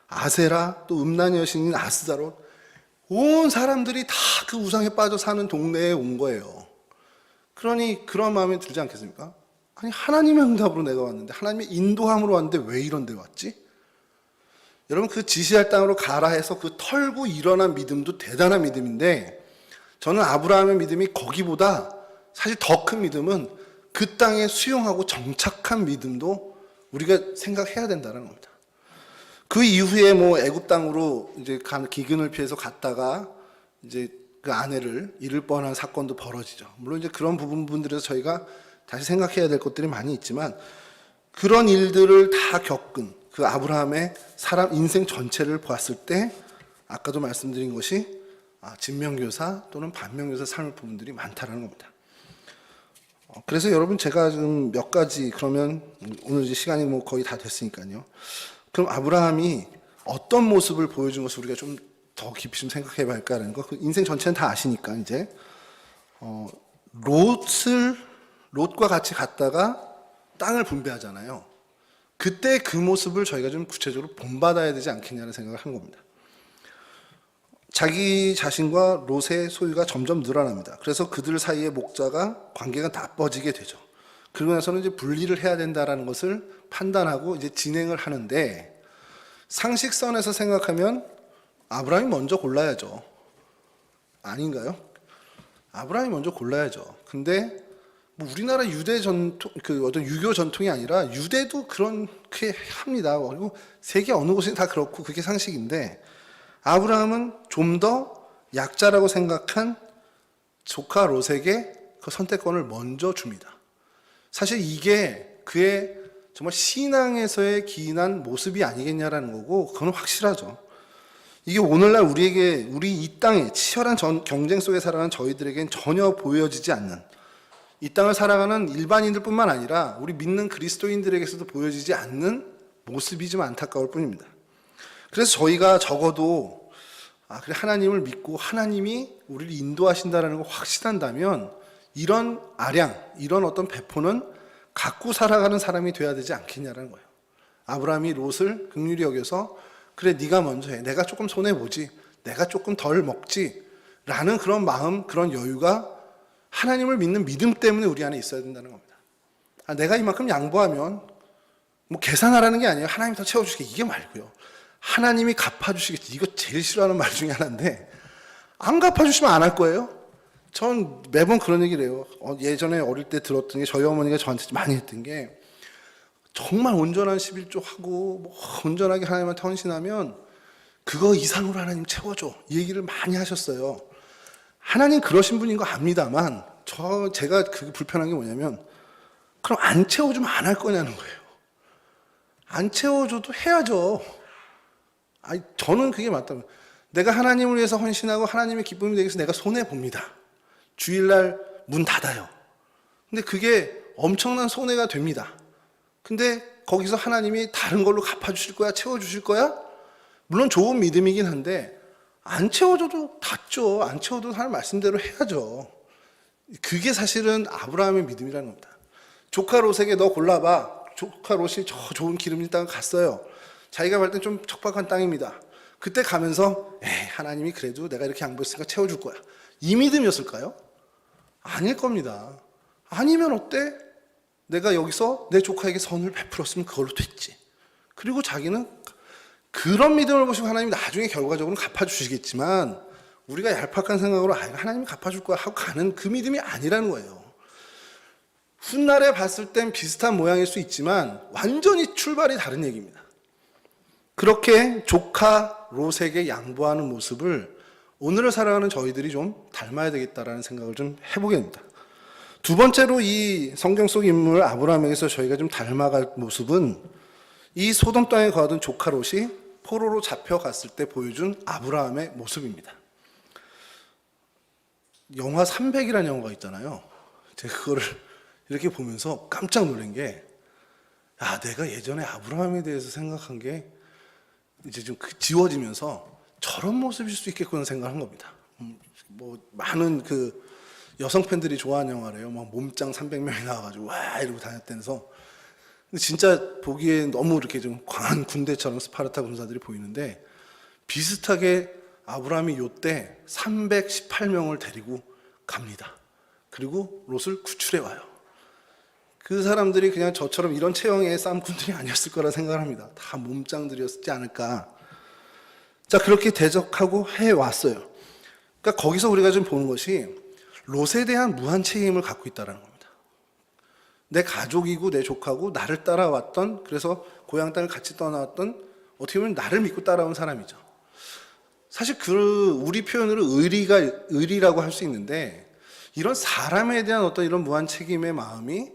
아세라, 또 음란의 여신인 아스다롯, 온 사람들이 다 그 우상에 빠져 사는 동네에 온 거예요. 그러니 그런 마음이 들지 않겠습니까? 아니 하나님의 응답으로 내가 왔는데, 하나님의 인도함으로 왔는데 왜 이런 데 왔지? 여러분 그 지시할 땅으로 가라 해서 그 털고 일어난 믿음도 대단한 믿음인데, 저는 아브라함의 믿음이 거기보다 사실 더 큰 믿음은 그 땅에 수용하고 정착한 믿음도 우리가 생각해야 된다는 겁니다. 그 이후에 뭐 애굽 땅으로 이제 기근을 피해서 갔다가 이제 그 아내를 잃을 뻔한 사건도 벌어지죠. 물론 이제 그런 부분들에서 저희가 다시 생각해야 될 것들이 많이 있지만 그런 일들을 다 겪은 그 아브라함의 사람 인생 전체를 보았을 때 아까도 말씀드린 것이 진명교사 또는 반면교사 삶을 본 분들이 많다는 겁니다. 그래서 여러분 제가 지금 몇 가지 그러면 오늘 이제 시간이 뭐 거의 다 됐으니까요. 그럼 아브라함이 어떤 모습을 보여준 것을 우리가 좀 더 깊이 좀 생각해 봐야 할까라는 거. 그 인생 전체는 다 아시니까 이제 롯과 같이 갔다가 땅을 분배하잖아요. 그때 그 모습을 저희가 좀 구체적으로 본받아야 되지 않겠냐는 생각을 한 겁니다. 자기 자신과 롯의 소유가 점점 늘어납니다. 그래서 그들 사이의 목자가 관계가 나빠지게 되죠. 그러고 나서는 이제 분리를 해야 된다라는 것을 판단하고 이제 진행을 하는데, 상식선에서 생각하면 아브라함이 먼저 골라야죠. 아닌가요? 아브라함이 먼저 골라야죠. 근데 뭐 우리나라 유대 전통, 어떤 유교 전통이 아니라 유대도 그렇게 합니다. 그리고 세계 어느 곳이 다 그렇고 그게 상식인데, 아브라함은 좀 더 약자라고 생각한 조카 롯에게 그 선택권을 먼저 줍니다. 사실 이게 그의 정말 신앙에서의 기인한 모습이 아니겠냐라는 거고, 그건 확실하죠. 이게 오늘날 우리 이 땅에 치열한 경쟁 속에 살아가는 저희들에겐 전혀 보여지지 않는, 이 땅을 살아가는 일반인들뿐만 아니라 우리 믿는 그리스도인들에게서도 보여지지 않는 모습이 좀 안타까울 뿐입니다. 그래서 저희가 적어도 그래, 하나님을 믿고 하나님이 우리를 인도하신다는 걸 확신한다면 이런 아량, 이런 어떤 배포는 갖고 살아가는 사람이 돼야 되지 않겠냐는 거예요. 아브라함이 롯을 긍휼히 여겨서 그래, 네가 먼저 해. 내가 조금 손해보지. 내가 조금 덜 먹지. 라는 그런 마음, 그런 여유가 하나님을 믿는 믿음 때문에 우리 안에 있어야 된다는 겁니다. 내가 이만큼 양보하면 뭐 계산하라는 게 아니에요. 하나님이 더 채워주시게, 이게 말고요. 하나님이 갚아주시겠지. 이거 제일 싫어하는 말 중에 하나인데, 안 갚아주시면 안 할 거예요. 전 매번 그런 얘기를 해요. 예전에 어릴 때 들었던 게, 저희 어머니가 저한테 많이 했던 게, 정말 온전한 11조 하고 뭐 온전하게 하나님한테 헌신하면 그거 이상으로 하나님 채워줘, 이 얘기를 많이 하셨어요. 하나님 그러신 분인 거 압니다만, 제가 그게 불편한 게 뭐냐면, 그럼 안 채워주면 안 할 거냐는 거예요. 안 채워줘도 해야죠. 저는 그게 맞다고. 내가 하나님을 위해서 헌신하고 하나님의 기쁨이 되기 위해서 내가 손해봅니다. 주일날 문 닫아요. 근데 그게 엄청난 손해가 됩니다. 근데 거기서 하나님이 다른 걸로 갚아주실 거야? 채워주실 거야? 물론 좋은 믿음이긴 한데, 안 채워줘도 닫죠. 안 채워도 하나님 말씀대로 해야죠. 그게 사실은 아브라함의 믿음이라는 겁니다. 조카 롯에게 너 골라봐. 조카 롯이 저 좋은 기름진 땅을 갔어요. 자기가 갈 땐 좀 척박한 땅입니다. 그때 가면서 하나님이 그래도 내가 이렇게 양보했으니까 채워줄 거야, 이 믿음이었을까요? 아닐 겁니다. 아니면 어때? 내가 여기서 내 조카에게 선을 베풀었으면 그걸로 됐지. 그리고 자기는 그런 믿음을 보시고 하나님이 나중에 결과적으로 갚아주시겠지만, 우리가 얄팍한 생각으로 하나님이 갚아줄 거야 하고 가는 그 믿음이 아니라는 거예요. 훗날에 봤을 땐 비슷한 모양일 수 있지만 완전히 출발이 다른 얘기입니다. 그렇게 조카 롯에게 양보하는 모습을 오늘을 살아가는 저희들이 좀 닮아야 되겠다라는 생각을 좀 해보게 됩니다. 두 번째로 이 성경 속 인물 아브라함에게서 저희가 좀 닮아갈 모습은, 이 소돔 땅에 거하던 조카 롯이 포로로 잡혀갔을 때 보여준 아브라함의 모습입니다. 영화 300이라는 영화가 있잖아요. 제가 그거를 이렇게 보면서 깜짝 놀란 게, 내가 예전에 아브라함에 대해서 생각한 게 이제 좀 지워지면서 저런 모습일 수 있겠구나 생각한 겁니다. 뭐 많은 그 여성 팬들이 좋아하는 영화래요. 막 몸짱 300명이 나와가지고 와 이러고 다녔다면서. 근데 진짜 보기에 너무 이렇게 좀 광한 군대처럼 스파르타 군사들이 보이는데, 비슷하게 아브라함이 요때 318명을 데리고 갑니다. 그리고 롯을 구출해 와요. 그 사람들이 그냥 저처럼 이런 체형의 쌈꾼들이 아니었을 거라 생각을 합니다. 다 몸짱들이었지 않을까. 자, 그렇게 대적하고 해왔어요. 그러니까 거기서 우리가 좀 보는 것이, 롯에 대한 무한 책임을 갖고 있다는 겁니다. 내 가족이고 내 조카고 나를 따라왔던, 그래서 고향 땅을 같이 떠나왔던, 어떻게 보면 나를 믿고 따라온 사람이죠. 사실 우리 표현으로 의리라고 할 수 있는데, 이런 사람에 대한 어떤 이런 무한 책임의 마음이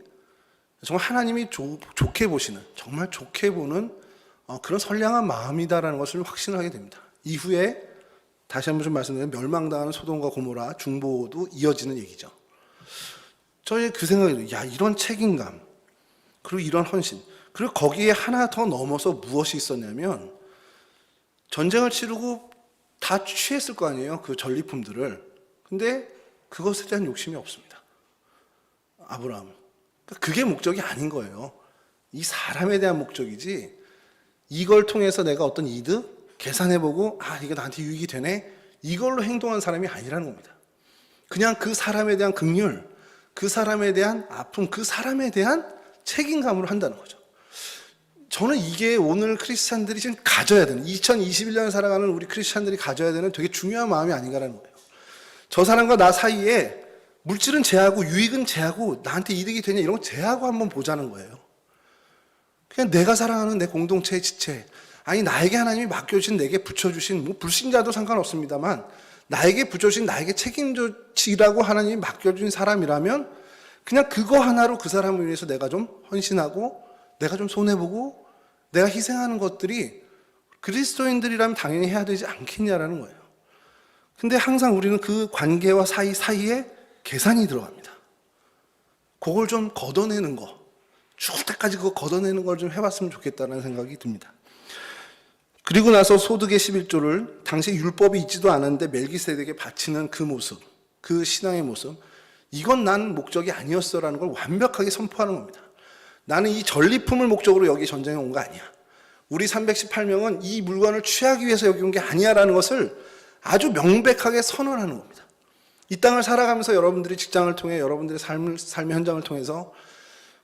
정말 하나님이 좋게 보시는, 정말 좋게 보는 그런 선량한 마음이다라는 것을 확신하게 됩니다. 이후에 다시 한번 좀 말씀드리면 멸망당하는 소돔과 고모라 중보도 이어지는 얘기죠. 저의 그 생각이 들어요. 야, 이런 책임감, 그리고 이런 헌신, 그리고 거기에 하나 더 넘어서 무엇이 있었냐면 전쟁을 치르고 다 취했을 거 아니에요, 그 전리품들을. 근데 그것에 대한 욕심이 없습니다, 아브라함은. 그러니까 그게 목적이 아닌 거예요. 이 사람에 대한 목적이지, 이걸 통해서 내가 어떤 이득 계산해보고 아, 이게 나한테 유익이 되네, 이걸로 행동한 사람이 아니라는 겁니다. 그냥 그 사람에 대한 긍휼, 그 사람에 대한 아픔, 그 사람에 대한 책임감으로 한다는 거죠. 저는 이게 오늘 크리스찬들이 지금 가져야 되는, 2021년을 살아가는 우리 크리스찬들이 가져야 되는 되게 중요한 마음이 아닌가라는 거예요. 저 사람과 나 사이에 물질은 제하고 유익은 제하고 나한테 이득이 되냐 이런 거 제하고 한번 보자는 거예요. 그냥 내가 사랑하는 내 공동체의 지체, 아니 나에게 하나님이 맡겨주신, 내게 붙여주신, 뭐 불신자도 상관없습니다만 나에게 붙여주신, 나에게 책임지라고 하나님이 맡겨주신 사람이라면 그냥 그거 하나로 그 사람을 위해서 내가 좀 헌신하고 내가 좀 손해보고 내가 희생하는 것들이 그리스도인들이라면 당연히 해야 되지 않겠냐라는 거예요. 근데 항상 우리는 그 관계와 사이에 계산이 들어갑니다. 그걸 좀 걷어내는 거, 죽을 때까지 그거 걷어내는 걸 좀 해봤으면 좋겠다는 생각이 듭니다. 그리고 나서 소득의 11조를 당시 율법이 있지도 않았는데 멜기세덱에게 바치는 그 모습, 그 신앙의 모습, 이건 난 목적이 아니었어라는 걸 완벽하게 선포하는 겁니다. 나는 이 전리품을 목적으로 여기 전쟁에 온 거 아니야. 우리 318명은 이 물건을 취하기 위해서 여기 온 게 아니야라는 것을 아주 명백하게 선언하는 겁니다. 이 땅을 살아가면서 여러분들이 직장을 통해 여러분들의 삶의 현장을 통해서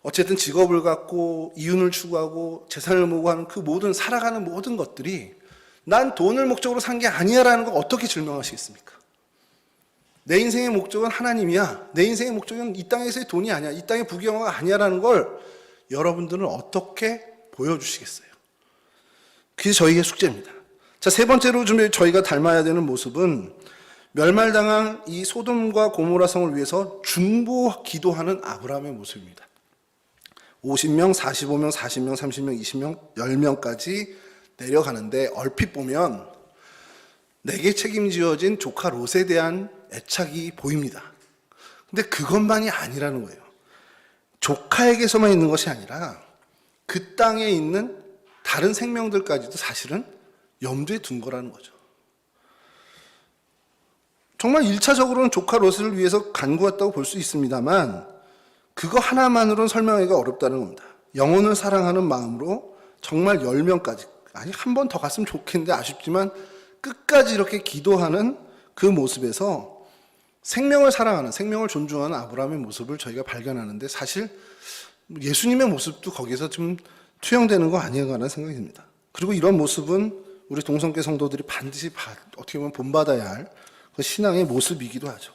어쨌든 직업을 갖고 이윤을 추구하고 재산을 모으고 하는 그 모든 살아가는 모든 것들이 난 돈을 목적으로 산 게 아니야라는 걸 어떻게 증명하시겠습니까? 내 인생의 목적은 하나님이야. 내 인생의 목적은 이 땅에서의 돈이 아니야. 이 땅의 부귀영화가 아니야라는 걸 여러분들은 어떻게 보여주시겠어요? 그게 저희의 숙제입니다. 자, 세 번째로 좀 저희가 닮아야 되는 모습은 멸말당한 이 소돔과 고모라 성을 위해서 중보 기도하는 아브라함의 모습입니다. 50명, 45명, 40명, 30명, 20명, 10명까지 내려가는데 얼핏 보면 내게 책임지어진 조카 롯에 대한 애착이 보입니다. 근데 그것만이 아니라는 거예요. 조카에게서만 있는 것이 아니라 그 땅에 있는 다른 생명들까지도 사실은 염두에 둔 거라는 거죠. 정말 1차적으로는 조카 롯을 위해서 간구했다고 볼 수 있습니다만 그거 하나만으로는 설명하기가 어렵다는 겁니다. 영혼을 사랑하는 마음으로 정말 10명까지, 아니 한 번 더 갔으면 좋겠는데 아쉽지만 끝까지 이렇게 기도하는 그 모습에서 생명을 사랑하는, 생명을 존중하는 아브라함의 모습을 저희가 발견하는데 사실 예수님의 모습도 거기서 좀 투영되는 거 아닌가라는 생각이 듭니다. 그리고 이런 모습은 우리 동성계 성도들이 반드시 어떻게 보면 본받아야 할 그 신앙의 모습이기도 하죠.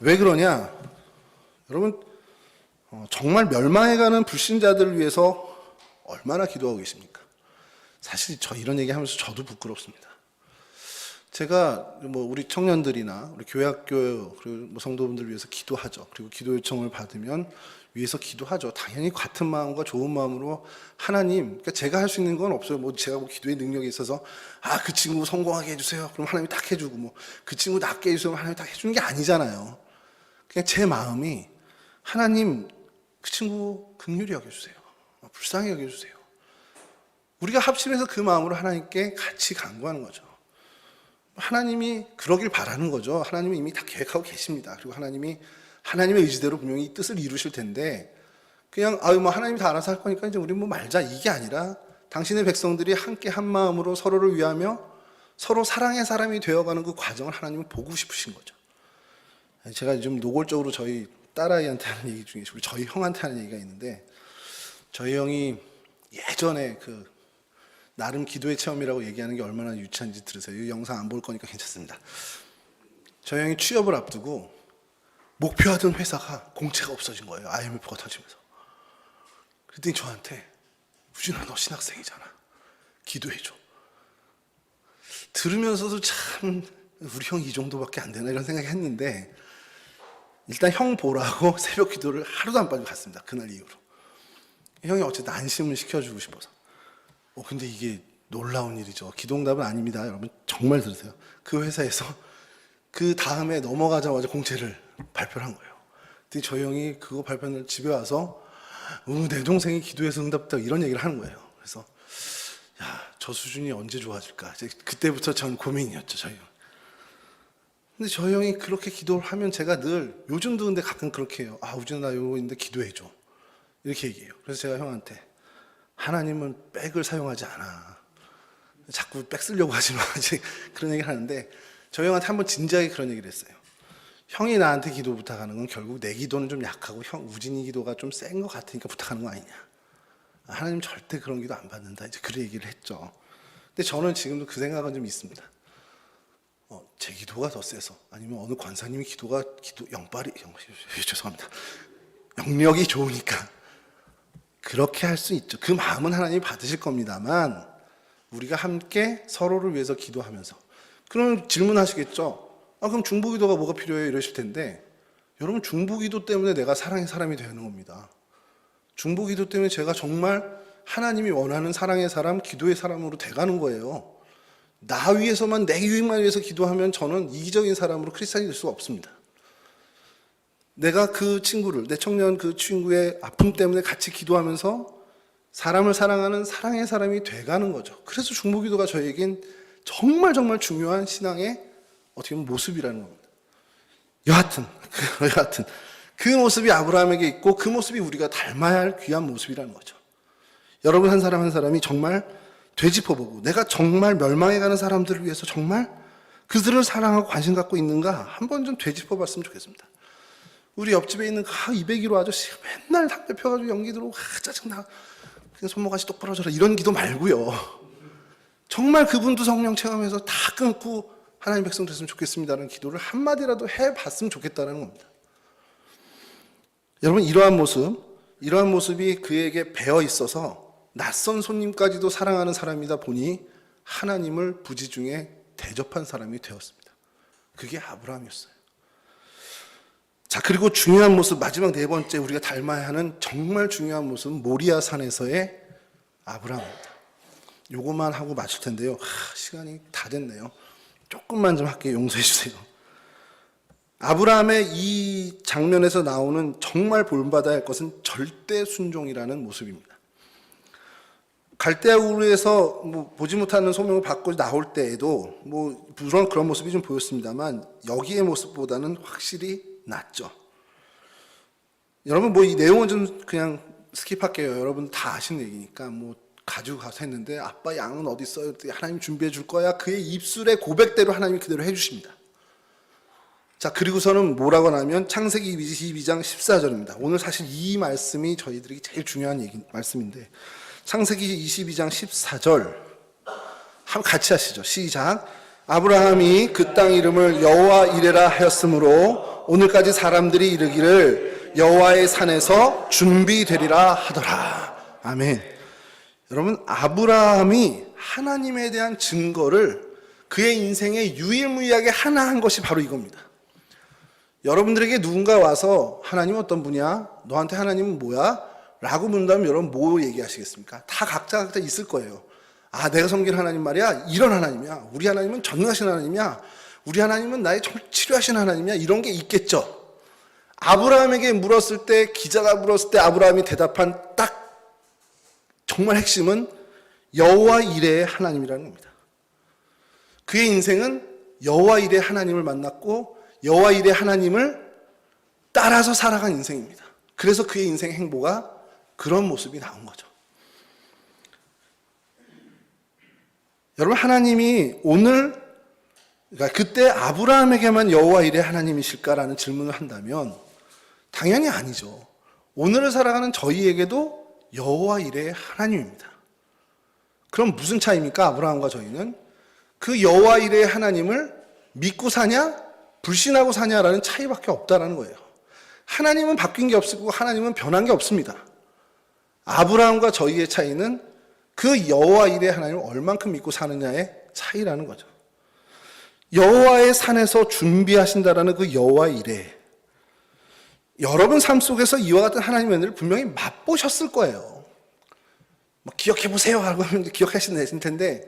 왜 그러냐? 여러분, 정말 멸망해가는 불신자들을 위해서 얼마나 기도하고 계십니까? 사실 저 이런 얘기하면서 저도 부끄럽습니다. 제가 뭐 우리 청년들이나 우리 교회학교 그리고 뭐 성도분들 위해서 기도하죠. 그리고 기도 요청을 받으면 위해서 기도하죠. 당연히 같은 마음과 좋은 마음으로 하나님, 그러니까 제가 할 수 있는 건 없어요. 뭐 제가 뭐 기도의 능력이 있어서 그 친구 성공하게 해주세요. 그럼 하나님이 딱 해주고, 뭐 그 친구 낫게 해주세요. 하나님이 딱 해주는 게 아니잖아요. 그냥 제 마음이 하나님, 그 친구 긍휼히 여겨주세요. 불쌍히 여겨주세요. 우리가 합심해서 그 마음으로 하나님께 같이 간구하는 거죠. 하나님이 그러길 바라는 거죠. 하나님이 이미 다 계획하고 계십니다. 그리고 하나님이 하나님의 의지대로 분명히 이 뜻을 이루실 텐데 그냥 뭐 하나님이 다 알아서 할 거니까 이제 우리 뭐 말자, 이게 아니라 당신의 백성들이 함께 한 마음으로 서로를 위하며 서로 사랑의 사람이 되어가는 그 과정을 하나님은 보고 싶으신 거죠. 제가 좀 노골적으로 저희 딸아이한테 하는 얘기 중에 저희 형한테 하는 얘기가 있는데, 저희 형이 예전에 그 나름 기도의 체험이라고 얘기하는 게 얼마나 유치한지 들으세요. 이 영상 안 볼 거니까 괜찮습니다. 저희 형이 취업을 앞두고 목표하던 회사가 공채가 없어진 거예요. IMF가 터지면서. 그랬더니 저한테 우진아, 너 신학생이잖아. 기도해줘. 들으면서도 참 우리 형이 이 정도밖에 안 되나 이런 생각이 했는데 일단 형 보라고 새벽 기도를 하루도 안 빠지고 갔습니다. 그날 이후로. 형이 어쨌든 안심을 시켜주고 싶어서. 근데 이게 놀라운 일이죠. 기도응답은 아닙니다. 여러분 정말 들으세요. 그 회사에서 그 다음에 넘어가자마자 공채를 발표를 한 거예요. 근데 저 형이 그거 발표를 집에 와서 내 동생이 기도해서 응답했다 이런 얘기를 하는 거예요. 그래서 야, 저 수준이 언제 좋아질까? 이제 그때부터 전 고민이었죠, 저희 형. 근데 저 형이 그렇게 기도를 하면 제가 늘 요즘도 근데 가끔 그렇게 해요. 우준아 나 요거 있는데 기도해줘. 이렇게 얘기해요. 그래서 제가 형한테 하나님은 백을 사용하지 않아. 자꾸 백 쓰려고 하지 마. 그런 얘기를 하는데 저 형한테 한번 진지하게 그런 얘기를 했어요. 형이 나한테 기도 부탁하는 건 결국 내 기도는 좀 약하고 우진이 기도가 좀 센 것 같으니까 부탁하는 거 아니냐. 하나님 절대 그런 기도 안 받는다. 이제 그런 얘기를 했죠. 근데 저는 지금도 그 생각은 좀 있습니다. 제 기도가 더 세서 아니면 어느 권사님이 기도 죄송합니다. 영력이 좋으니까 그렇게 할 수 있죠. 그 마음은 하나님이 받으실 겁니다만 우리가 함께 서로를 위해서 기도하면서 그럼 질문하시겠죠. 그럼 중보기도가 뭐가 필요해요? 이러실 텐데 여러분 중보기도 때문에 내가 사랑의 사람이 되는 겁니다. 중보기도 때문에 제가 정말 하나님이 원하는 사랑의 사람, 기도의 사람으로 돼가는 거예요. 나 위해서만 내 유익만 위해서 기도하면 저는 이기적인 사람으로 크리스찬이 될 수가 없습니다. 내가 그 친구를, 내 청년 그 친구의 아픔 때문에 같이 기도하면서 사람을 사랑하는 사랑의 사람이 돼가는 거죠. 그래서 중보기도가 저에겐 정말 중요한 신앙의 어떻게 보면 모습이라는 겁니다. 여하튼 그 모습이 아브라함에게 있고 그 모습이 우리가 닮아야 할 귀한 모습이라는 거죠. 여러분 한 사람 한 사람이 정말 되짚어보고 내가 정말 멸망해가는 사람들을 위해서 정말 그들을 사랑하고 관심 갖고 있는가 한번 좀 되짚어봤으면 좋겠습니다. 우리 옆집에 있는 201호 아저씨가 맨날 담배 펴가지고 연기 들어오고 짜증나 그냥 손모가지 똑부러져라 이런 기도 말고요. 정말 그분도 성령 체험해서 다 끊고 하나님 백성 됐으면 좋겠습니다라는 기도를 한마디라도 해봤으면 좋겠다는 겁니다. 여러분 이러한 모습이 그에게 배어 있어서 낯선 손님까지도 사랑하는 사람이다 보니 하나님을 부지중에 대접한 사람이 되었습니다. 그게 아브라함이었어요. 자, 그리고 중요한 모습, 마지막 네 번째 우리가 닮아야 하는 정말 중요한 모습은 모리아 산에서의 아브라함입니다. 요것만 하고 마칠 텐데요. 시간이 다 됐네요. 조금만 좀 할게요. 용서해 주세요. 아브라함의 이 장면에서 나오는 정말 본받아야 할 것은 절대 순종이라는 모습입니다. 갈대아 우르에서 보지 못하는 소명을 받고 나올 때에도 물론 그런 모습이 좀 보였습니다만 여기의 모습보다는 확실히 낫죠. 여러분 이 내용은 좀 그냥 스킵할게요. 여러분 다 아시는 얘기니까 가지고 가서 했는데 아빠 양은 어디 있어요? 하나님 준비해 줄 거야. 그의 입술의 고백대로 하나님이 그대로 해주십니다. 자, 그리고서는 뭐라고 하냐면 창세기 22장 14절입니다. 오늘 사실 이 말씀이 저희들에게 제일 중요한 말씀인데 창세기 22장 14절 한번 같이 하시죠. 시작. 아브라함이 그 땅 이름을 여호와 이레라 하였으므로 오늘까지 사람들이 이르기를 여호와의 산에서 준비되리라 하더라. 아멘. 여러분 아브라함이 하나님에 대한 증거를 그의 인생에 유일무이하게 하나 한 것이 바로 이겁니다. 여러분들에게 누군가 와서 하나님 어떤 분이야? 너한테 하나님은 뭐야? 라고 묻는다면 여러분 뭐 얘기하시겠습니까? 다 각자 있을 거예요. 내가 섬기는 하나님 말이야 이런 하나님이야. 우리 하나님은 전능하신 하나님이야. 우리 하나님은 나의 치료하신 하나님이야. 이런 게 있겠죠. 아브라함에게 물었을 때 기자가 물었을 때 아브라함이 대답한 딱 정말 핵심은 여호와 이레의 하나님이라는 겁니다. 그의 인생은 여호와 이레의 하나님을 만났고 여호와 이레의 하나님을 따라서 살아간 인생입니다. 그래서 그의 인생의 행보가 그런 모습이 나온 거죠. 여러분 하나님이 그러니까 그때 아브라함에게만 여호와 이레의 하나님이실까라는 질문을 한다면 당연히 아니죠. 오늘을 살아가는 저희에게도 여호와 이레의 하나님입니다. 그럼 무슨 차이입니까? 아브라함과 저희는 그 여호와 이레의 하나님을 믿고 사냐 불신하고 사냐라는 차이밖에 없다라는 거예요. 하나님은 바뀐 게 없고 하나님은 변한 게 없습니다. 아브라함과 저희의 차이는 그 여호와 이레의 하나님을 얼만큼 믿고 사느냐의 차이라는 거죠. 여호와의 산에서 준비하신다라는 그 여호와 이레, 여러분 삶 속에서 이와 같은 하나님의 은혜를 분명히 맛보셨을 거예요. 뭐 기억해보세요 하고 하면 기억하실 텐데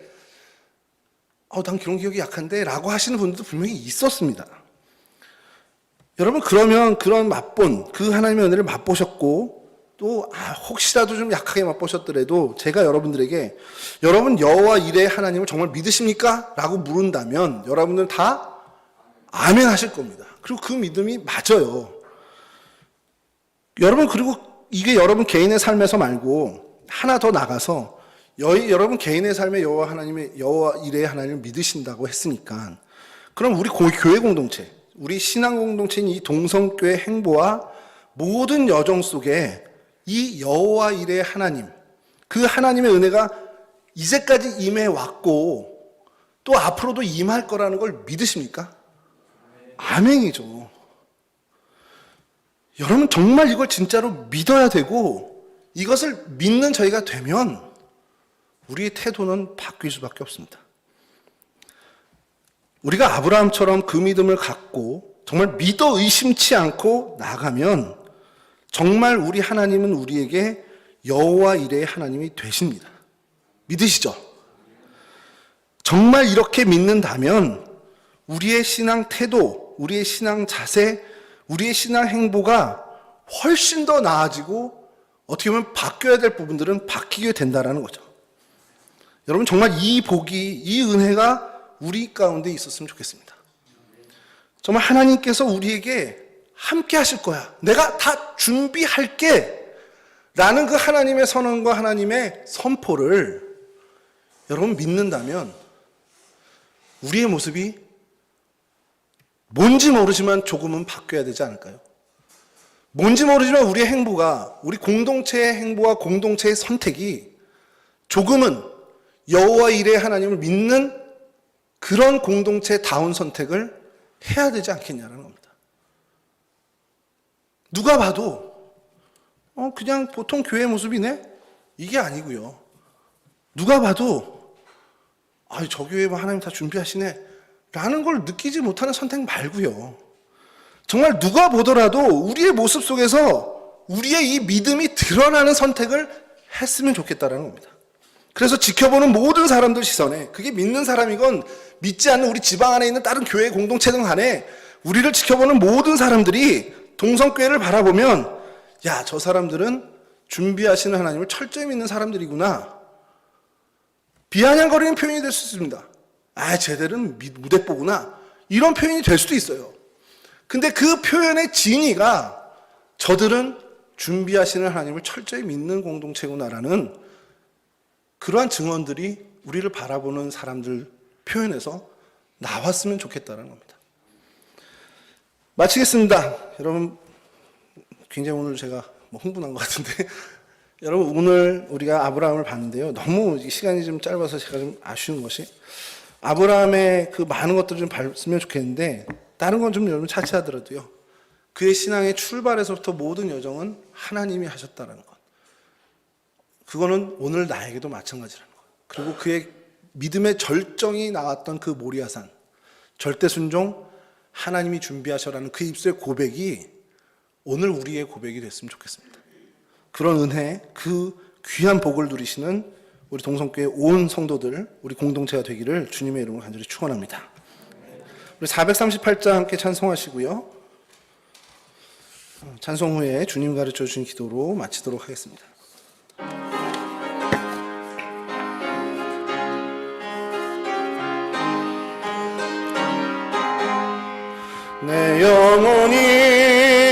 난 그런 기억이 약한데 라고 하시는 분들도 분명히 있었습니다. 여러분, 그러면 그런 맛본 그 하나님의 은혜를 맛보셨고 또 혹시라도 좀 약하게 맛보셨더라도 제가 여러분들에게 여러분 여호와 이레 하나님을 정말 믿으십니까? 라고 물은다면 여러분들 다 아멘 하실 겁니다. 그리고 그 믿음이 맞아요. 여러분, 그리고 이게 여러분 개인의 삶에서 말고 하나 더 나가서 여러분 개인의 삶에 여호와 이레 하나님을 믿으신다고 했으니까 그럼 우리 교회 공동체, 우리 신앙 공동체인 이 동성교회 행보와 모든 여정 속에 이 여호와 이레 하나님, 그 하나님의 은혜가 이제까지 임해 왔고 또 앞으로도 임할 거라는 걸 믿으십니까? 아멘이죠. 여러분, 정말 이걸 진짜로 믿어야 되고 이것을 믿는 저희가 되면 우리의 태도는 바뀔 수밖에 없습니다. 우리가 아브라함처럼 그 믿음을 갖고 정말 믿어 의심치 않고 나가면 정말 우리 하나님은 우리에게 여호와 이레의 하나님이 되십니다. 믿으시죠? 정말 이렇게 믿는다면 우리의 신앙 태도, 우리의 신앙 자세, 우리의 신앙 행보가 훨씬 더 나아지고 어떻게 보면 바뀌어야 될 부분들은 바뀌게 된다는 거죠. 여러분, 정말 이 복이, 이 은혜가 우리 가운데 있었으면 좋겠습니다. 정말 하나님께서 우리에게 함께 하실 거야. 내가 다 준비할게. 라는 그 하나님의 선언과 하나님의 선포를 여러분 믿는다면 우리의 모습이 뭔지 모르지만 조금은 바뀌어야 되지 않을까요? 뭔지 모르지만 우리의 행보가, 우리 공동체의 행보와 공동체의 선택이 조금은 여호와 이레 하나님을 믿는 그런 공동체다운 선택을 해야 되지 않겠냐는 겁니다. 누가 봐도 그냥 보통 교회 모습이네? 이게 아니고요. 누가 봐도 저 교회 하나님 다 준비하시네 라는 걸 느끼지 못하는 선택 말고요. 정말 누가 보더라도 우리의 모습 속에서 우리의 이 믿음이 드러나는 선택을 했으면 좋겠다는 겁니다. 그래서 지켜보는 모든 사람들 시선에, 그게 믿는 사람이건 믿지 않는 우리 지방 안에 있는 다른 교회 공동체든 간에 우리를 지켜보는 모든 사람들이 동성교회를 바라보면 저 사람들은 준비하시는 하나님을 철저히 믿는 사람들이구나, 비아냥거리는 표현이 될 수 있습니다. 쟤들은 무대뽀구나, 이런 표현이 될 수도 있어요. 근데 그 표현의 진위가 저들은 준비하시는 하나님을 철저히 믿는 공동체구나라는 그러한 증언들이 우리를 바라보는 사람들 표현에서 나왔으면 좋겠다는 겁니다. 마치겠습니다. 여러분, 굉장히 오늘 제가 흥분한 것 같은데 여러분, 오늘 우리가 아브라함을 봤는데요. 너무 시간이 좀 짧아서 제가 좀 아쉬운 것이 아브라함의 그 많은 것들을 좀 봤으면 좋겠는데 다른 건 좀 여러분 차치하더라도요. 그의 신앙의 출발에서부터 모든 여정은 하나님이 하셨다는 것. 그거는 오늘 나에게도 마찬가지라는 것. 그리고 그의 믿음의 절정이 나왔던 그 모리아산, 절대 순종, 하나님이 준비하셔라는 그 입술의 고백이 오늘 우리의 고백이 됐으면 좋겠습니다. 그런 은혜, 그 귀한 복을 누리시는 우리 동성교회 온 성도들, 우리 공동체가 되기를 주님의 이름으로 간절히 축원합니다. 우리 438장 함께 찬송하시고요. 찬송 후에 주님 가르쳐 주신 기도로 마치도록 하겠습니다. 내 영혼이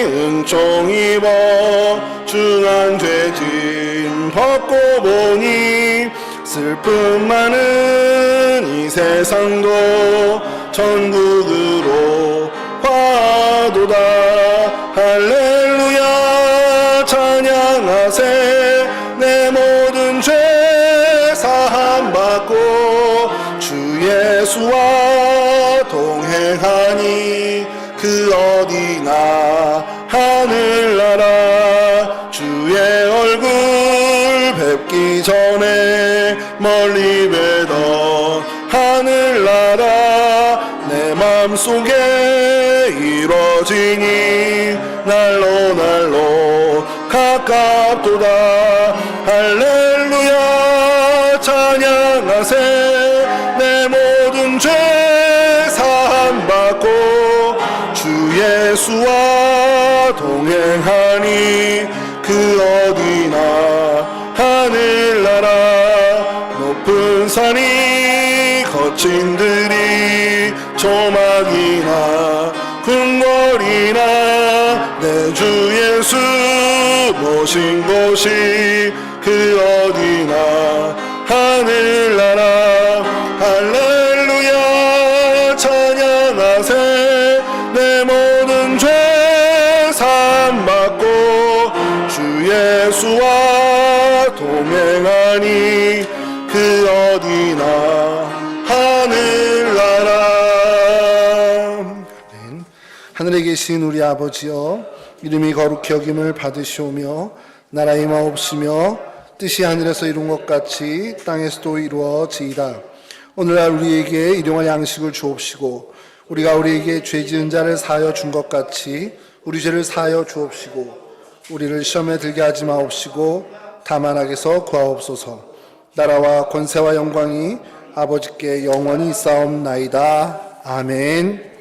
은총 입어 중한 죄짐 벗고 보니 슬픔 많은 이 세상도 천국으로 화도다. 할렐루야 찬양하세. 내 모든 죄 사함 받고 주 예수와 동행하니 그 어디나 하늘나라. 주의 얼굴 뵙기 전에 멀리 뵈던 하늘나라 내 맘속에 이루어지니 날로 날로 가깝도다. 할렐루야 예수와 동행하니 그 어디나 하늘나라 높은 산이 거친 들이 조막이나 궁궐이나 내 주 예수 모신 곳이 그 어디나 하늘나라 할렐루야 찬양하세 내 모든 죄 사함받고 주 예수와 동행하니 그 어디나 하늘나라. 아멘. 하늘에 계신 우리 아버지여 이름이 거룩히 여김을 받으시오며 나라의 임하옵시며 뜻이 하늘에서 이룬 것 같이 땅에서도 이루어지이다. 오늘날 우리에게 일용할 양식을 주옵시고 우리가 우리에게 죄 지은 자를 사하여 준 것 같이 우리 죄를 사하여 주옵시고 우리를 시험에 들게 하지 마옵시고 다만 악에서 구하옵소서. 나라와 권세와 영광이 아버지께 영원히 있사옵나이다. 아멘.